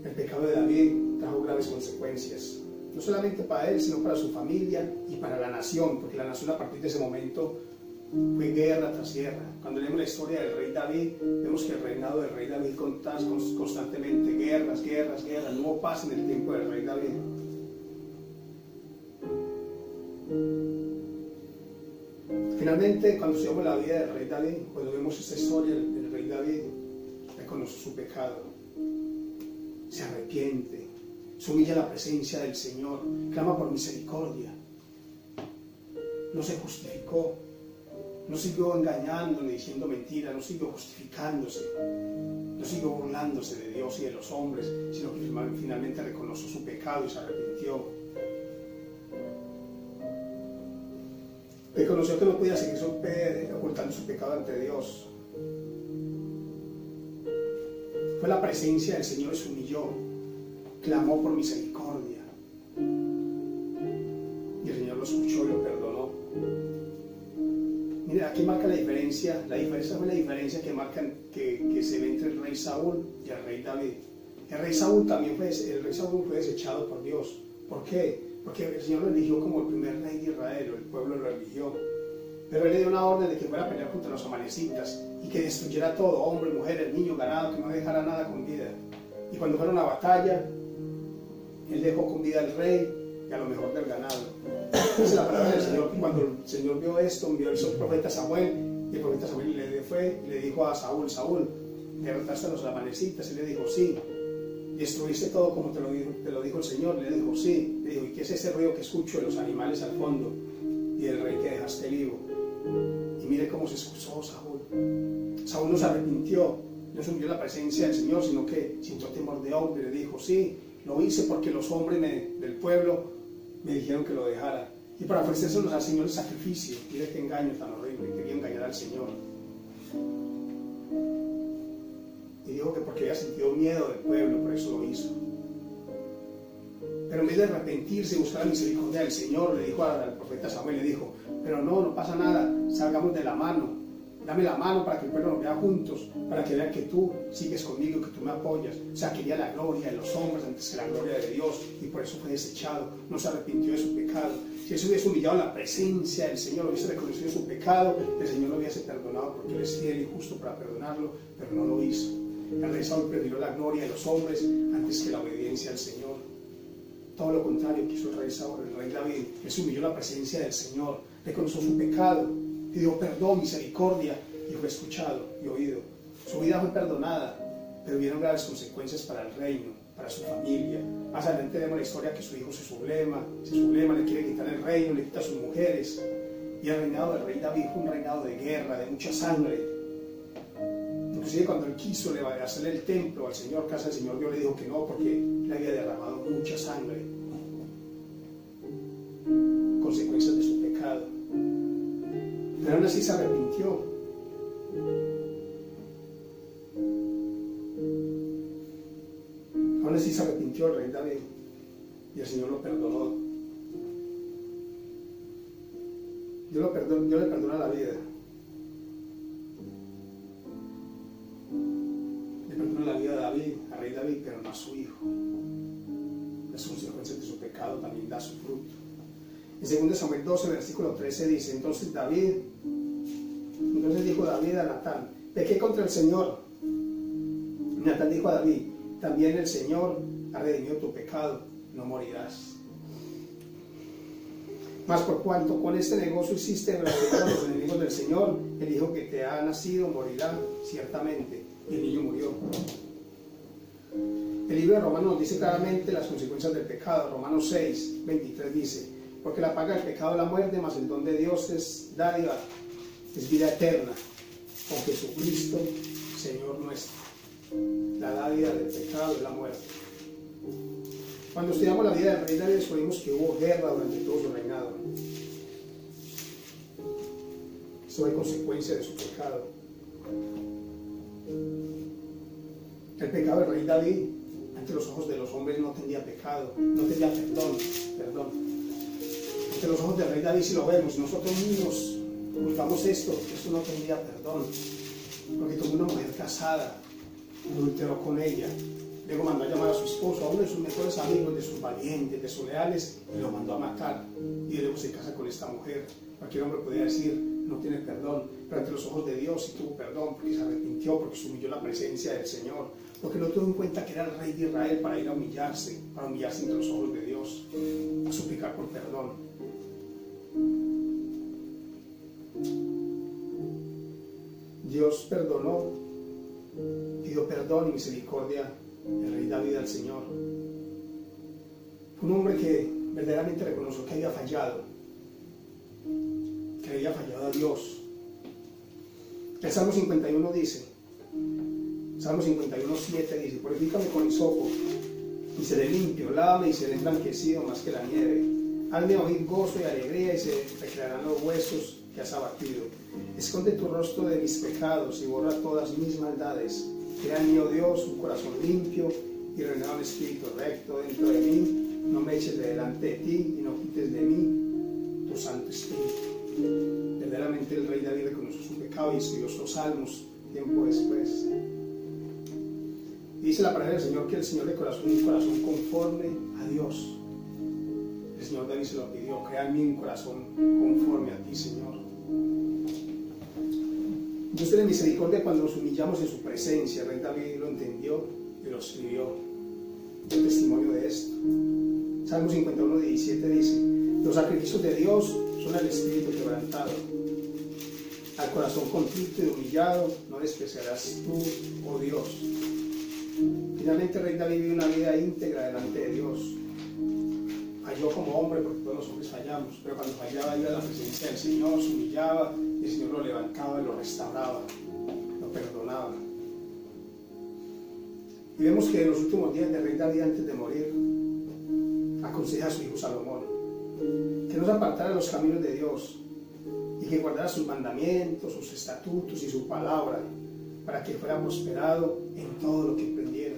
El pecado de David trajo graves consecuencias, no solamente para él, sino para su familia y para la nación, porque la nación a partir de ese momento fue guerra tras guerra. Cuando leemos la historia del rey David, vemos que el reinado del rey David constantemente guerras, no hubo paz en el tiempo del rey David. Finalmente, cuando estudiamos la vida del rey David, cuando vemos esta historia del rey David, reconoce su pecado, se arrepiente, se humilla a la presencia del Señor, clama por misericordia, no se justificó, no siguió engañando ni diciendo mentiras, no siguió justificándose, no siguió burlándose de Dios y de los hombres, sino que finalmente reconoció su pecado y se arrepintió. Reconoció que no podía seguir ocultando su pecado ante Dios. Fue la presencia del Señor y se humilló, clamó por misericordia. Y el Señor lo escuchó y lo perdonó. Mira, aquí marca la diferencia. La diferencia fue la diferencia que se ve entre el rey Saúl y el rey David. El rey Saúl fue desechado por Dios. ¿Por qué? porque el Señor lo eligió como el primer rey de Israel, o el pueblo lo eligió. Pero Él le dio una orden de que fuera a pelear contra los amalecitas y que destruyera todo, hombre, mujer, niño, ganado, que no dejara nada con vida. Y cuando fueron a la batalla, Él dejó con vida al rey y a lo mejor del ganado. Dice la palabra del Señor que cuando el Señor vio esto, envió el profeta Samuel, y el profeta Samuel le dijo a Saúl: Saúl, ¿derrotaste a los amalecitas? Y le dijo: sí. ¿Destruiste todo como te lo dijo el Señor? Le dijo: sí. Le dijo: ¿y qué es ese ruido que escucho de los animales al fondo y el rey que dejaste vivo? Y mire cómo se excusó Saúl. Saúl no se arrepintió, no subió la presencia del Señor, sino que sintió temor de hombre. Le dijo: sí, lo hice porque los hombres del pueblo me dijeron que lo dejara. Y para ofrecérselos al Señor el sacrificio. Mire qué engaño tan horrible, quería engañar al Señor. Y dijo que porque había sentido miedo del pueblo, por eso lo hizo. Pero en vez de arrepentirse y buscar la misericordia del Señor, le dijo al profeta Samuel, le dijo: pero no pasa nada, salgamos de la mano, dame la mano para que el pueblo nos vea juntos, para que vean que tú sigues conmigo, que tú me apoyas. O sea, quería la gloria de los hombres antes que la gloria de Dios, y por eso fue desechado, no se arrepintió de su pecado. Si él se hubiese humillado en la presencia del Señor, hubiese reconocido su pecado, el Señor lo hubiese perdonado, porque Él es fiel y justo para perdonarlo, pero no lo hizo. El rey Saúl prefirió la gloria de los hombres antes que la obediencia al Señor. Todo lo contrario que hizo el rey Saúl, el rey David. Él se humilló en la presencia del Señor, reconoció su pecado, pidió perdón, misericordia, y fue escuchado y oído. Su vida fue perdonada, pero hubieron graves consecuencias para el reino, para su familia. Más adelante vemos la historia que su hijo se sublema, le quiere quitar el reino, le quita a sus mujeres. Y el reinado del rey David fue un reinado de guerra, de mucha sangre. Inclusive cuando él quiso hacerle el templo al Señor, casa del Señor, Dios le dijo que no, porque le había derramado mucha sangre. Consecuencias de su pecado. Pero aún así se arrepintió. Aún así se arrepintió el rey David. Y el Señor lo perdonó. Dios le perdona la vida. Le perdona la vida a David, al rey David, pero no a su hijo. Las consecuencias de su pecado también da su fruto. En 2 Samuel 12, versículo 13 dice: entonces dijo David a Natán: pequé contra el Señor. Y Natán dijo a David: también el Señor ha redimido tu pecado, no morirás. Mas por cuanto con este negocio hiciste blasfemar a los enemigos del Señor, el hijo que te ha nacido morirá ciertamente. Y el niño murió. El libro de Romanos nos dice claramente las consecuencias del pecado. Romanos 6, 23 dice: porque la paga del pecado es la muerte, mas el don de Dios es dádiva, es vida eterna, con Jesucristo, Señor nuestro. La dádiva del pecado es la muerte. Cuando estudiamos la vida del rey David, descubrimos que hubo guerra durante todo su reinado. Eso fue consecuencia de su pecado. El pecado del rey David, ante los ojos de los hombres, no tenía pecado, no tenía perdón. Ante los ojos del rey David, si lo vemos, nosotros mismos buscamos esto no tendría perdón, porque tomó una mujer casada, adulteró con ella, luego mandó a llamar a su esposo, a uno de sus mejores amigos, de sus valientes, de sus leales, y lo mandó a matar, y luego se casa con esta mujer. Cualquier hombre podría decir: no tiene perdón, pero ante los ojos de Dios sí tuvo perdón, porque se arrepintió, porque se humilló en la presencia del Señor, porque no tuvo en cuenta que era el rey de Israel para ir a humillarse, ante los ojos de Dios, a suplicar por perdón. Dios perdonó, pidió perdón y misericordia el rey David al Señor. Fue un hombre que verdaderamente reconoció que había fallado a Dios. El Salmo 51 dice, Salmo 51, 7 dice: purifícame con hisopo y seré limpio, lávame y seré emblanquecido más que la nieve. Hazme oír gozo y alegría y se recrearán los huesos que has abatido. Esconde tu rostro de mis pecados y borra todas mis maldades. Crea en mí, oh Dios, un corazón limpio y renueva un espíritu recto dentro de mí. No me eches de delante de ti y no quites de mí tu Santo Espíritu. Verdaderamente el rey David reconoció su pecado y escribió estos salmos tiempo después. Dice la palabra del Señor que el Señor le corazón un corazón conforme a Dios. El El Señor David se lo pidió: crea en mí un corazón conforme a ti, Señor. Dios tiene misericordia cuando nos humillamos en su presencia. El rey David lo entendió y lo escribió. El testimonio de esto. Salmo 51:17 dice: los sacrificios de Dios son el espíritu quebrantado. Al corazón contrito y humillado no despreciarás tú, oh Dios. Finalmente el rey David vivió una vida íntegra delante de Dios. Falló como hombre, porque todos los hombres fallamos, pero cuando fallaba iba a la presencia del Señor, se humillaba y el Señor lo levantaba y lo restauraba, lo perdonaba. Y vemos que en los últimos días del rey David, antes de morir, aconseja a su hijo Salomón que no se apartara de los caminos de Dios y que guardara sus mandamientos, sus estatutos y su palabra, para que fuera prosperado en todo lo que emprendiera.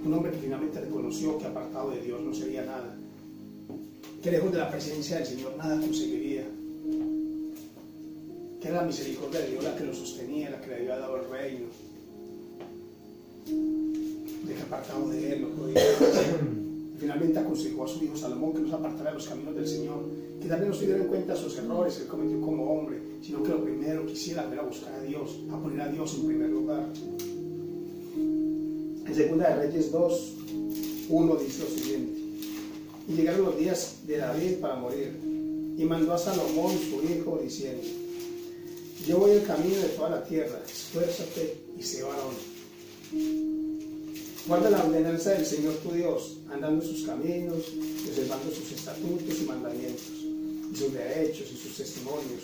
Un hombre que finalmente reconoció que apartado de Dios no sería nada, que lejos de la presencia del Señor nada conseguiría, que era la misericordia de Dios la que lo sostenía, la que le había dado el reino, de que apartado de Él no podía hacer. Finalmente aconsejó a su hijo Salomón que no se apartara de los caminos del Señor, que también no se diera en cuenta sus errores que él cometió como hombre, sino que lo primero que hiciera era buscar a Dios, a poner a Dios en primer lugar. En Segunda de Reyes 2:1 dice lo siguiente: y llegaron los días de David para morir, y mandó a Salomón su hijo diciendo: yo voy el camino de toda la tierra, esfuérzate y sé varón. Guarda la ordenanza del Señor tu Dios, andando en sus caminos, observando sus estatutos y mandamientos, y sus derechos y sus testimonios,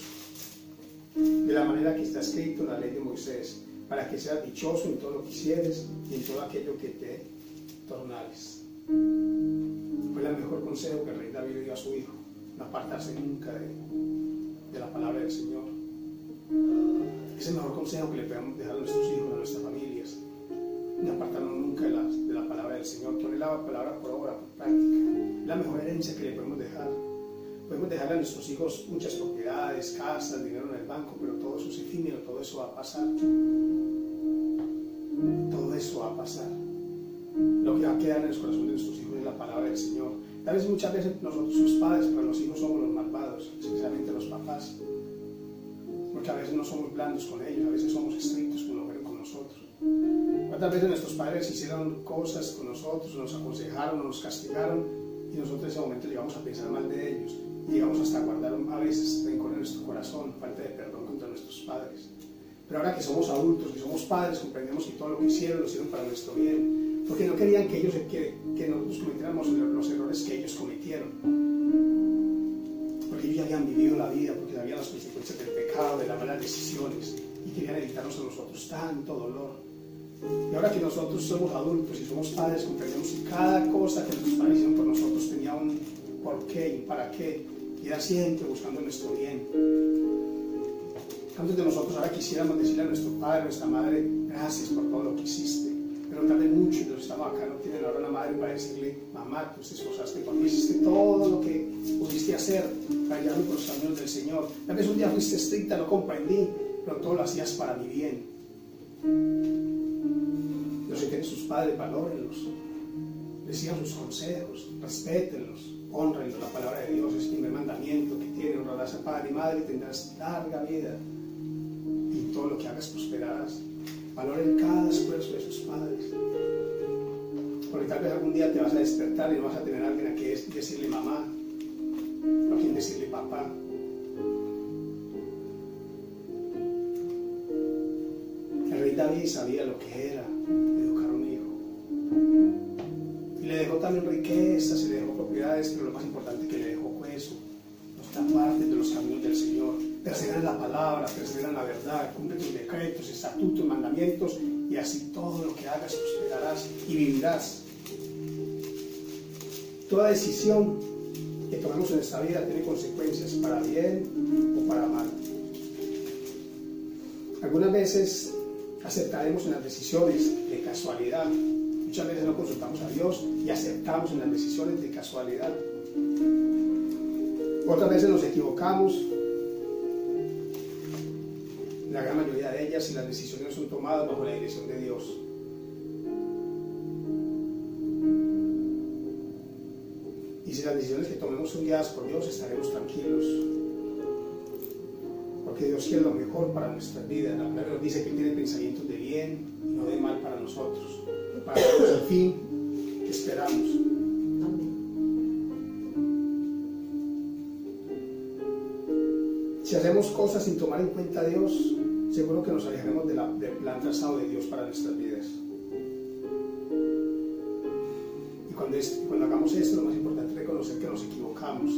de la manera que está escrito en la ley de Moisés, para que seas dichoso en todo lo que hicieres y en todo aquello que te tornares. Fue el mejor consejo que el rey David dio a su hijo: no apartarse nunca de la palabra del Señor. Es el mejor consejo que le podemos dejar a nuestros hijos, a nuestras familias: no apartarnos nunca de la palabra del Señor, poner la palabra por obra, por práctica. Es la mejor herencia que le podemos dejar. Podemos dejarle a nuestros hijos muchas propiedades, casas, dinero en el banco, pero todo eso es efímero, todo eso va a pasar. Todo eso va a pasar. Lo que va a quedar en el corazón de nuestros hijos es la palabra del Señor. Tal vez muchas veces nosotros, sus padres, para los hijos somos los malvados, especialmente los papás, porque a veces no somos blandos con ellos, a veces somos estrictos como lo fueron con nosotros. ¿Cuántas veces nuestros padres hicieron cosas con nosotros, nos aconsejaron, nos castigaron, y nosotros en ese momento llegamos a pensar mal de ellos, y llegamos hasta a guardar a veces rencor en nuestro corazón, falta de perdón contra nuestros padres? Pero ahora que somos adultos, que somos padres, comprendemos que todo lo que hicieron lo hicieron para nuestro bien, porque no querían que nosotros cometiéramos los errores que ellos cometieron, porque ellos ya habían vivido la vida, porque sabían las consecuencias del pecado, de las malas decisiones, y querían evitarnos a nosotros tanto dolor. Y ahora que nosotros somos adultos y somos padres, comprendemos que cada cosa que nuestros padres hicieron por nosotros tenía un porqué y para qué, y era siempre buscando nuestro bien. ¿Cuántos de nosotros ahora quisiéramos decirle a nuestro padre, a nuestra madre: gracias por todo lo que hiciste? Pero tal vez muchos de los que estamos acá no tienen ahora una madre para decirle: mamá, tú te esforzaste por mí, hiciste todo lo que pudiste hacer para llevarme por los caminos del Señor. Tal vez un día fuiste estricta, no comprendí, pero todo lo hacías para mi bien. Los que tienen sus padres, valórenlos, les sigan sus consejos, respétenlos, honrenlos. La palabra de Dios es el primer mandamiento que tiene: honrarás a padre y madre y tendrás larga vida, y todo lo que hagas prosperarás. Valoren cada esfuerzo de sus padres, porque tal vez algún día te vas a despertar y no vas a tener a alguien a quien decirle mamá, o a quien decirle papá. El rey David sabía lo que era educar a un hijo, y le dejó también riquezas, y le dejó propiedades, pero lo más importante que le dejó fue eso: no te apartes de los caminos del Señor, persevera en la palabra, persevera en la verdad, cumple tus decretos, estatutos, mandamientos, y así todo lo que hagas prosperarás y vivirás. Toda decisión que tomemos en esta vida tiene consecuencias, para bien o para mal. Algunas veces aceptaremos en las decisiones de casualidad. Muchas veces no consultamos a Dios y aceptamos en las decisiones de casualidad. Otras veces nos equivocamos, la gran mayoría de ellas, y las decisiones son tomadas bajo la dirección de Dios. Y si las decisiones que tomemos son guiadas por Dios, estaremos tranquilos. Porque Dios quiere lo mejor para nuestras vidas. La palabra nos dice que Él tiene pensamientos de bien y no de mal para nosotros. Para darnos el fin que esperamos. Si hacemos cosas sin tomar en cuenta a Dios, seguro que nos alejaremos del plan trazado de Dios para nuestras vidas. Y cuando hagamos esto, lo más importante es reconocer que nos equivocamos.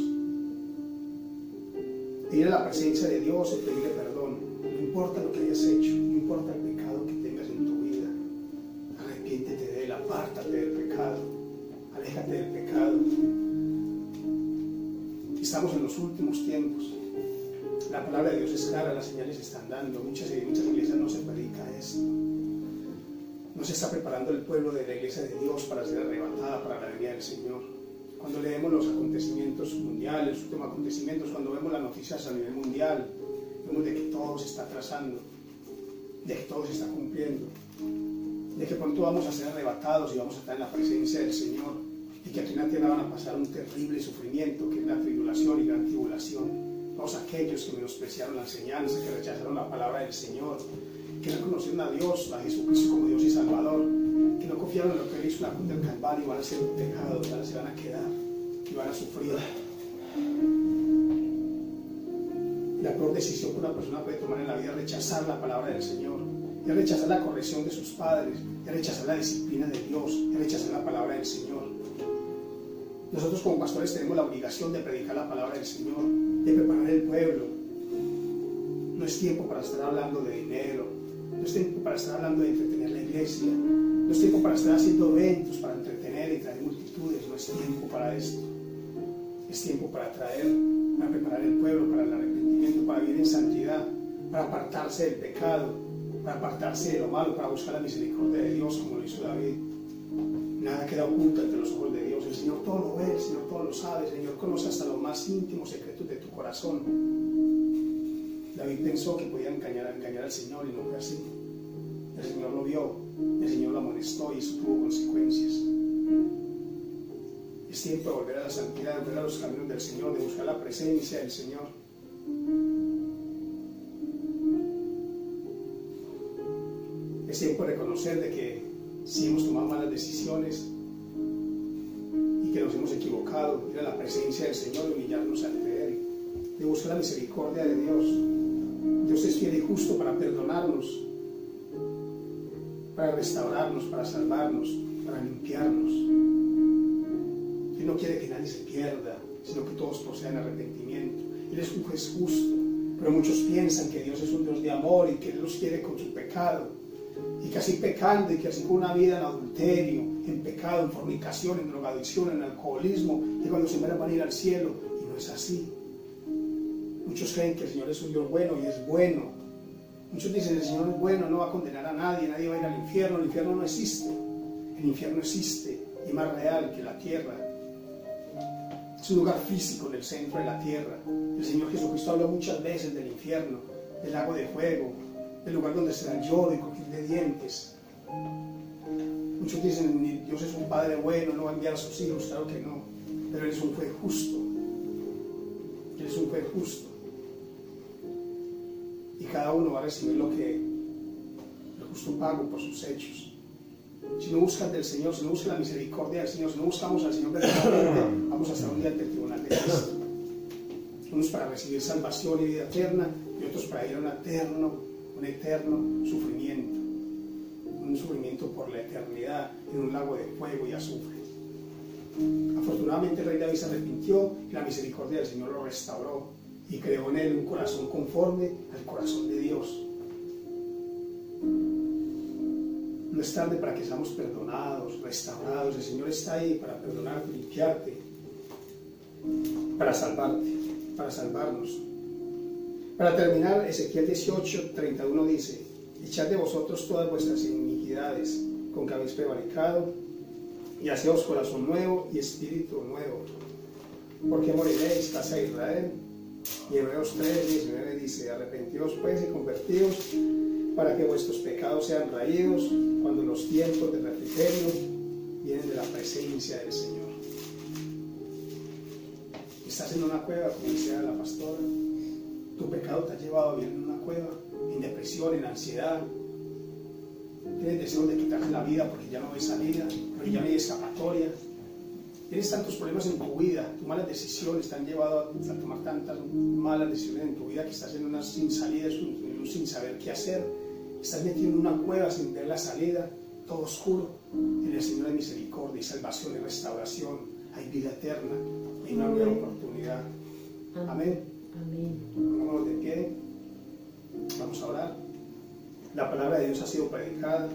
Ir a la presencia de Dios y pedirle perdón. No importa lo que hayas hecho, no importa el pecado que tengas en tu vida. Arrepiéntete de él, apártate del pecado, aléjate del pecado. Estamos en los últimos tiempos. La palabra de Dios es clara, las señales se están dando. Muchas iglesias no se predica esto. No se está preparando el pueblo de la iglesia de Dios para ser arrebatada para la venida del Señor. Cuando leemos los acontecimientos mundiales, los últimos acontecimientos, cuando vemos las noticias a nivel mundial, vemos de que todo se está trazando, de que todo se está cumpliendo, de que pronto vamos a ser arrebatados y vamos a estar en la presencia del Señor, y que aquí en la tierra van a pasar un terrible sufrimiento, que es la tribulación y gran tribulación. Todos aquellos que menospreciaron la enseñanza, que rechazaron la palabra del Señor, que no conocieron a Dios, a Jesucristo como Dios y Salvador, que no confiaron en lo que Él hizo en la cruz del Calvario, van a ser pecados, se van a quedar y van a sufrir. La peor decisión que una persona puede tomar en la vida es rechazar la palabra del Señor, es rechazar la corrección de sus padres, es rechazar la disciplina de Dios, es rechazar la palabra del Señor. Nosotros como pastores tenemos la obligación de predicar la palabra del Señor, de preparar el pueblo. No es tiempo para estar hablando de dinero, no es tiempo para estar hablando de entretener la iglesia, no es tiempo para estar haciendo eventos para entretener y traer multitudes, no es tiempo para esto. Es tiempo para preparar el pueblo para el arrepentimiento, para vivir en santidad, para apartarse del pecado, para apartarse de lo malo, para buscar la misericordia de Dios como lo hizo David. Nada queda oculto ante los ojos de Dios. El Señor todo lo ve, el Señor todo lo sabe, el Señor conoce hasta los más íntimos secretos de tu corazón. David pensó que podía engañar al Señor y no fue así. El Señor lo vio, el Señor lo amonestó y eso tuvo consecuencias. Es tiempo de volver a la santidad, de volver a los caminos del Señor, de buscar la presencia del Señor. Es tiempo de reconocer de que si hemos tomado malas decisiones y que nos hemos equivocado, ir a la presencia del Señor y humillarnos ante Él, de buscar la misericordia de Dios. Dios es fiel y justo para perdonarnos, para restaurarnos, para salvarnos, para limpiarnos. Él no quiere que nadie se pierda, sino que todos procedan arrepentimiento. Él es un juez justo, pero muchos piensan que Dios es un Dios de amor y que Él los quiere con su pecado. Y que así pecando y que así con una vida en adulterio, en pecado, en fornicación, en drogadicción, en alcoholismo, que cuando se mueran van a ir al cielo. Y no es así. Muchos creen que el Señor es un Dios bueno y es bueno. Muchos dicen el Señor es bueno, no va a condenar a nadie, nadie va a ir al infierno. El infierno no existe. El infierno existe y es más real que la tierra. Es un lugar físico en el centro de la tierra. El Señor Jesucristo habló muchas veces del infierno, del lago de fuego, del lugar donde será el lloro y crujir de dientes. Muchos dicen, Dios es un Padre bueno, no va a enviar a sus hijos, claro que no, pero Él es un juez justo. Él es un juez justo. Y cada uno va a recibir el justo pago por sus hechos. Si no buscan del Señor, si no buscan la misericordia del Señor, si no buscamos al Señor verdaderamente, vamos a estar un día ante el tribunal de Cristo. Unos para recibir salvación y vida eterna, y otros para ir a un eterno sufrimiento, un sufrimiento por la eternidad en un lago de fuego y azufre. Afortunadamente el rey David se arrepintió y la misericordia del Señor lo restauró y creó en él un corazón conforme al corazón de Dios. No es tarde para que seamos perdonados, restaurados. El Señor está ahí para perdonarte, limpiarte, para salvarte, para salvarnos. Para terminar, Ezequiel 18:31 dice: echad de vosotros todas vuestras iniquidades con que habéis prevaricado, y haceos corazón nuevo y espíritu nuevo. ¿Por qué moriréis, casa de Israel? Y Hebreos 3:19 dice: arrepentíos pues y convertíos, para que vuestros pecados sean raídos cuando los tiempos de refrigerio vienen de la presencia del Señor. Estás en una cueva, como decía la pastora. Tu pecado te ha llevado a vivir en una cueva, en depresión, en ansiedad. Tienes deseo de quitarte la vida porque ya no ves salida, porque ya no hay escapatoria. Tienes tantos problemas en tu vida, tus malas decisiones te han llevado a tomar tantas malas decisiones en tu vida que estás en una sin salida, en un sin saber qué hacer. Estás metido en una cueva sin ver la salida, todo oscuro. En el Señor hay misericordia, hay salvación, hay restauración, hay vida eterna, hay una nueva oportunidad. Amén. Amén. Pongámonos de pie, vamos a orar. La palabra de Dios ha sido predicada.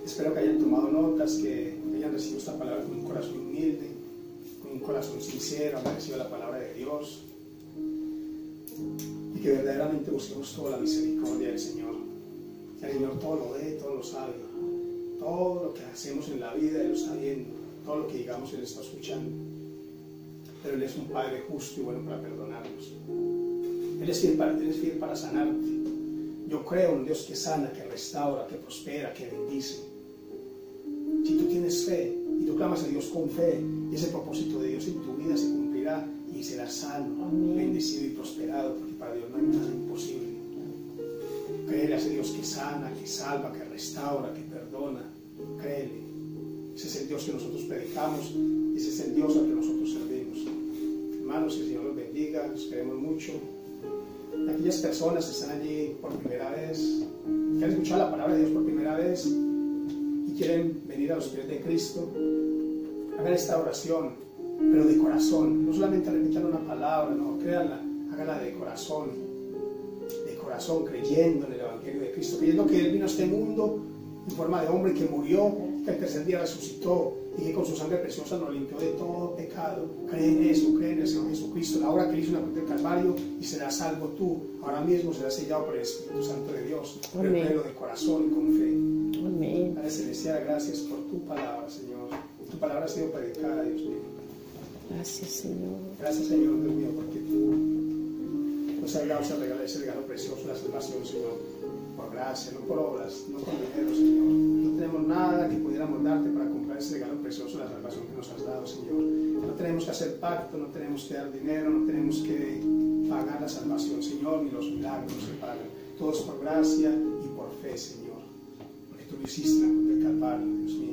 Espero que hayan tomado notas, que hayan recibido esta palabra con un corazón humilde, con un corazón sincero, hayan recibido la palabra de Dios y que verdaderamente busquemos toda la misericordia del Señor. Que el Señor todo lo ve, todo lo sabe, todo lo que hacemos en la vida Él lo está viendo, todo lo que digamos Él está escuchando. Pero Él es un Padre justo y bueno para perdonarnos. Él es fiel para sanarte. Yo creo en un Dios que sana, que restaura, que prospera, que bendice. Si tú tienes fe y tú clamas a Dios con fe, ese propósito de Dios en tu vida se cumplirá y serás sano, bendecido y prosperado, porque para Dios no hay nada imposible. Créele a ese Dios que sana, que salva, que restaura, que perdona. Créele. Ese es el Dios que nosotros predicamos, ese es el Dios al que nosotros servimos. Hermanos, que el Señor los bendiga, los queremos mucho. Aquellas personas que están allí por primera vez, que han escuchado la palabra de Dios por primera vez y quieren venir a los pies de Cristo, hagan esta oración, pero de corazón. No solamente repitan una palabra, no, créanla, háganla de corazón, creyendo en el Evangelio de Cristo, creyendo que Él vino a este mundo en forma de hombre, que murió, que al tercer día resucitó y que con su sangre preciosa nos limpió de todo pecado. Cree en eso, cree en el Señor Jesucristo, la obra que hizo en la cruz del Calvario, y serás salvo tú. Ahora mismo serás sellado por el Espíritu Santo de Dios. Pero créelo de corazón y con fe. Amén. Padre Celestial, gracias por tu palabra, Señor. Tu palabra ha sido predicada, Dios mío. Gracias, Señor. Gracias, Señor, Dios mío, porque tú nos has dado ese regalo precioso, la salvación, Señor, por gracia, no por obras, no por dinero, Señor. No tenemos nada que pudiéramos darte para comprar ese regalo precioso, la salvación que nos has dado, Señor. No tenemos que hacer pacto, no tenemos que dar dinero, no tenemos que pagar la salvación, Señor, ni los milagros se pagan. Todo es por gracia y por fe, Señor, porque tú lo hiciste en la cruz del Calvario, Dios mío.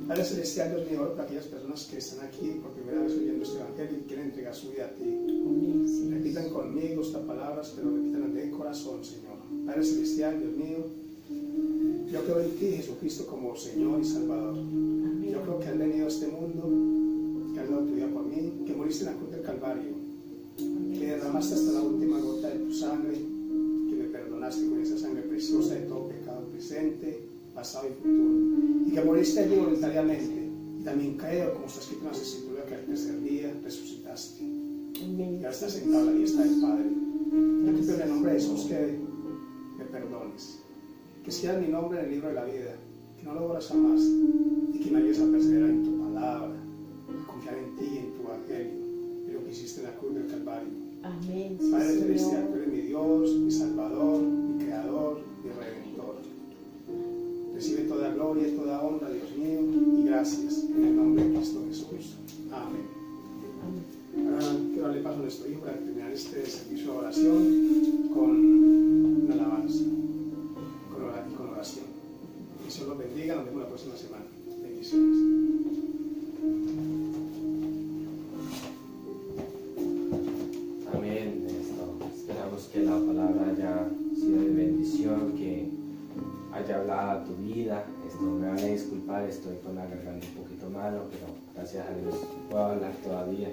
Padre Celestial, Dios mío, para aquellas personas que están aquí por primera vez oyendo este Evangelio y quieren entregar su vida a ti, repitan conmigo estas palabras, pero repítanlas de corazón, Señor. Padre Celestial, Dios mío, yo creo en ti, Jesucristo, como Señor y Salvador. Yo creo que has venido a este mundo, que has dado tu vida por mí, que moriste en la cruz del Calvario, que derramaste hasta la última gota de tu sangre, que me perdonaste con esa sangre preciosa de todo pecado presente, pasado y futuro, y que moriste allí voluntariamente. Y también creo, como está escrito en las Escrituras, que al tercer día resucitaste. Y ahora estás sentado a la diestra del Padre. Yo te pido en el nombre de Jesús que me perdones, que escribas mi nombre en el libro de la vida, que no lo borras jamás, y que me ayudes a perseverar en tu palabra, a confiar en ti y en tu Evangelio, en lo que hiciste en la cruz del Calvario. Amén. Padre Sí, Celestial, tú eres mi Dios, mi Salvador, mi Creador, mi Redentor. Recibe toda gloria, toda honra, Dios mío, y gracias en el nombre de Cristo Jesús. Amén. Ahora quiero darle paso a nuestro hijo para terminar este servicio de oración con una alabanza, con oración. Que el Señor los bendiga, nos vemos la próxima semana. Bendiciones. Amén. Esperamos que la palabra haya sido de bendición, que haya hablado a tu vida. Me van a disculpar, estoy con la garganta un poquito malo, pero gracias a Dios puedo hablar todavía.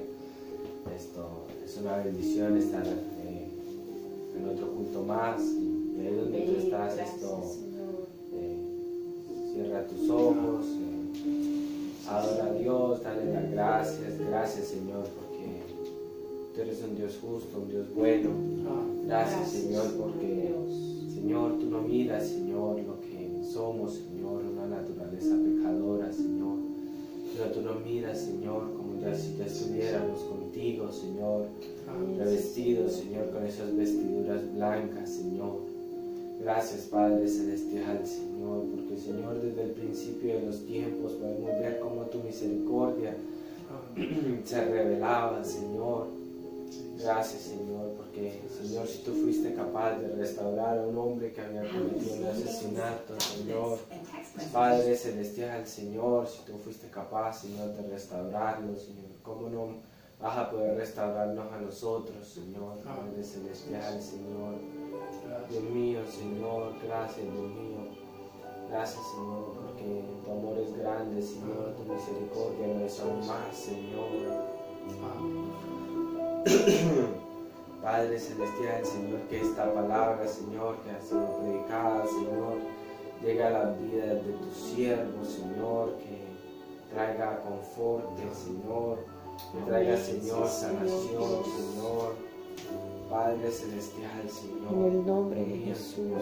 Es una bendición estar en otro punto más, y ahí donde tú estás, cierra tus ojos, adora a Dios, dale las gracias Señor, porque tú eres un Dios justo, un Dios bueno. Gracias Señor, porque Señor, tú no miras, Señor, lo que somos, Señor, una naturaleza pecadora, Señor. Pero tú nos miras, Señor, como si ya estuviéramos contigo, Señor, revestidos, Señor, con esas vestiduras blancas, Señor. Gracias, Padre Celestial, Señor, porque, Señor, desde el principio de los tiempos podemos ver cómo tu misericordia se revelaba, Señor. Gracias, Señor, porque, Señor, si tú fuiste capaz de restaurar a un hombre que había cometido un asesinato, Señor, Padre Celestial, Señor, si tú fuiste capaz, Señor, de restaurarlo, Señor, ¿cómo no vas a poder restaurarnos a nosotros, Señor, Padre Celestial, Señor? Dios mío, Señor, gracias, Dios mío. Gracias, Señor, porque tu amor es grande, Señor, tu misericordia no es aún más, Señor. Padre Celestial, Señor, que esta palabra, Señor, que ha sido predicada, Señor, llegue a las vidas de tus siervos, Señor, que traiga conforte, Señor, que traiga, Señor, sanación, Señor. Padre Celestial, Señor, en el nombre de Jesús.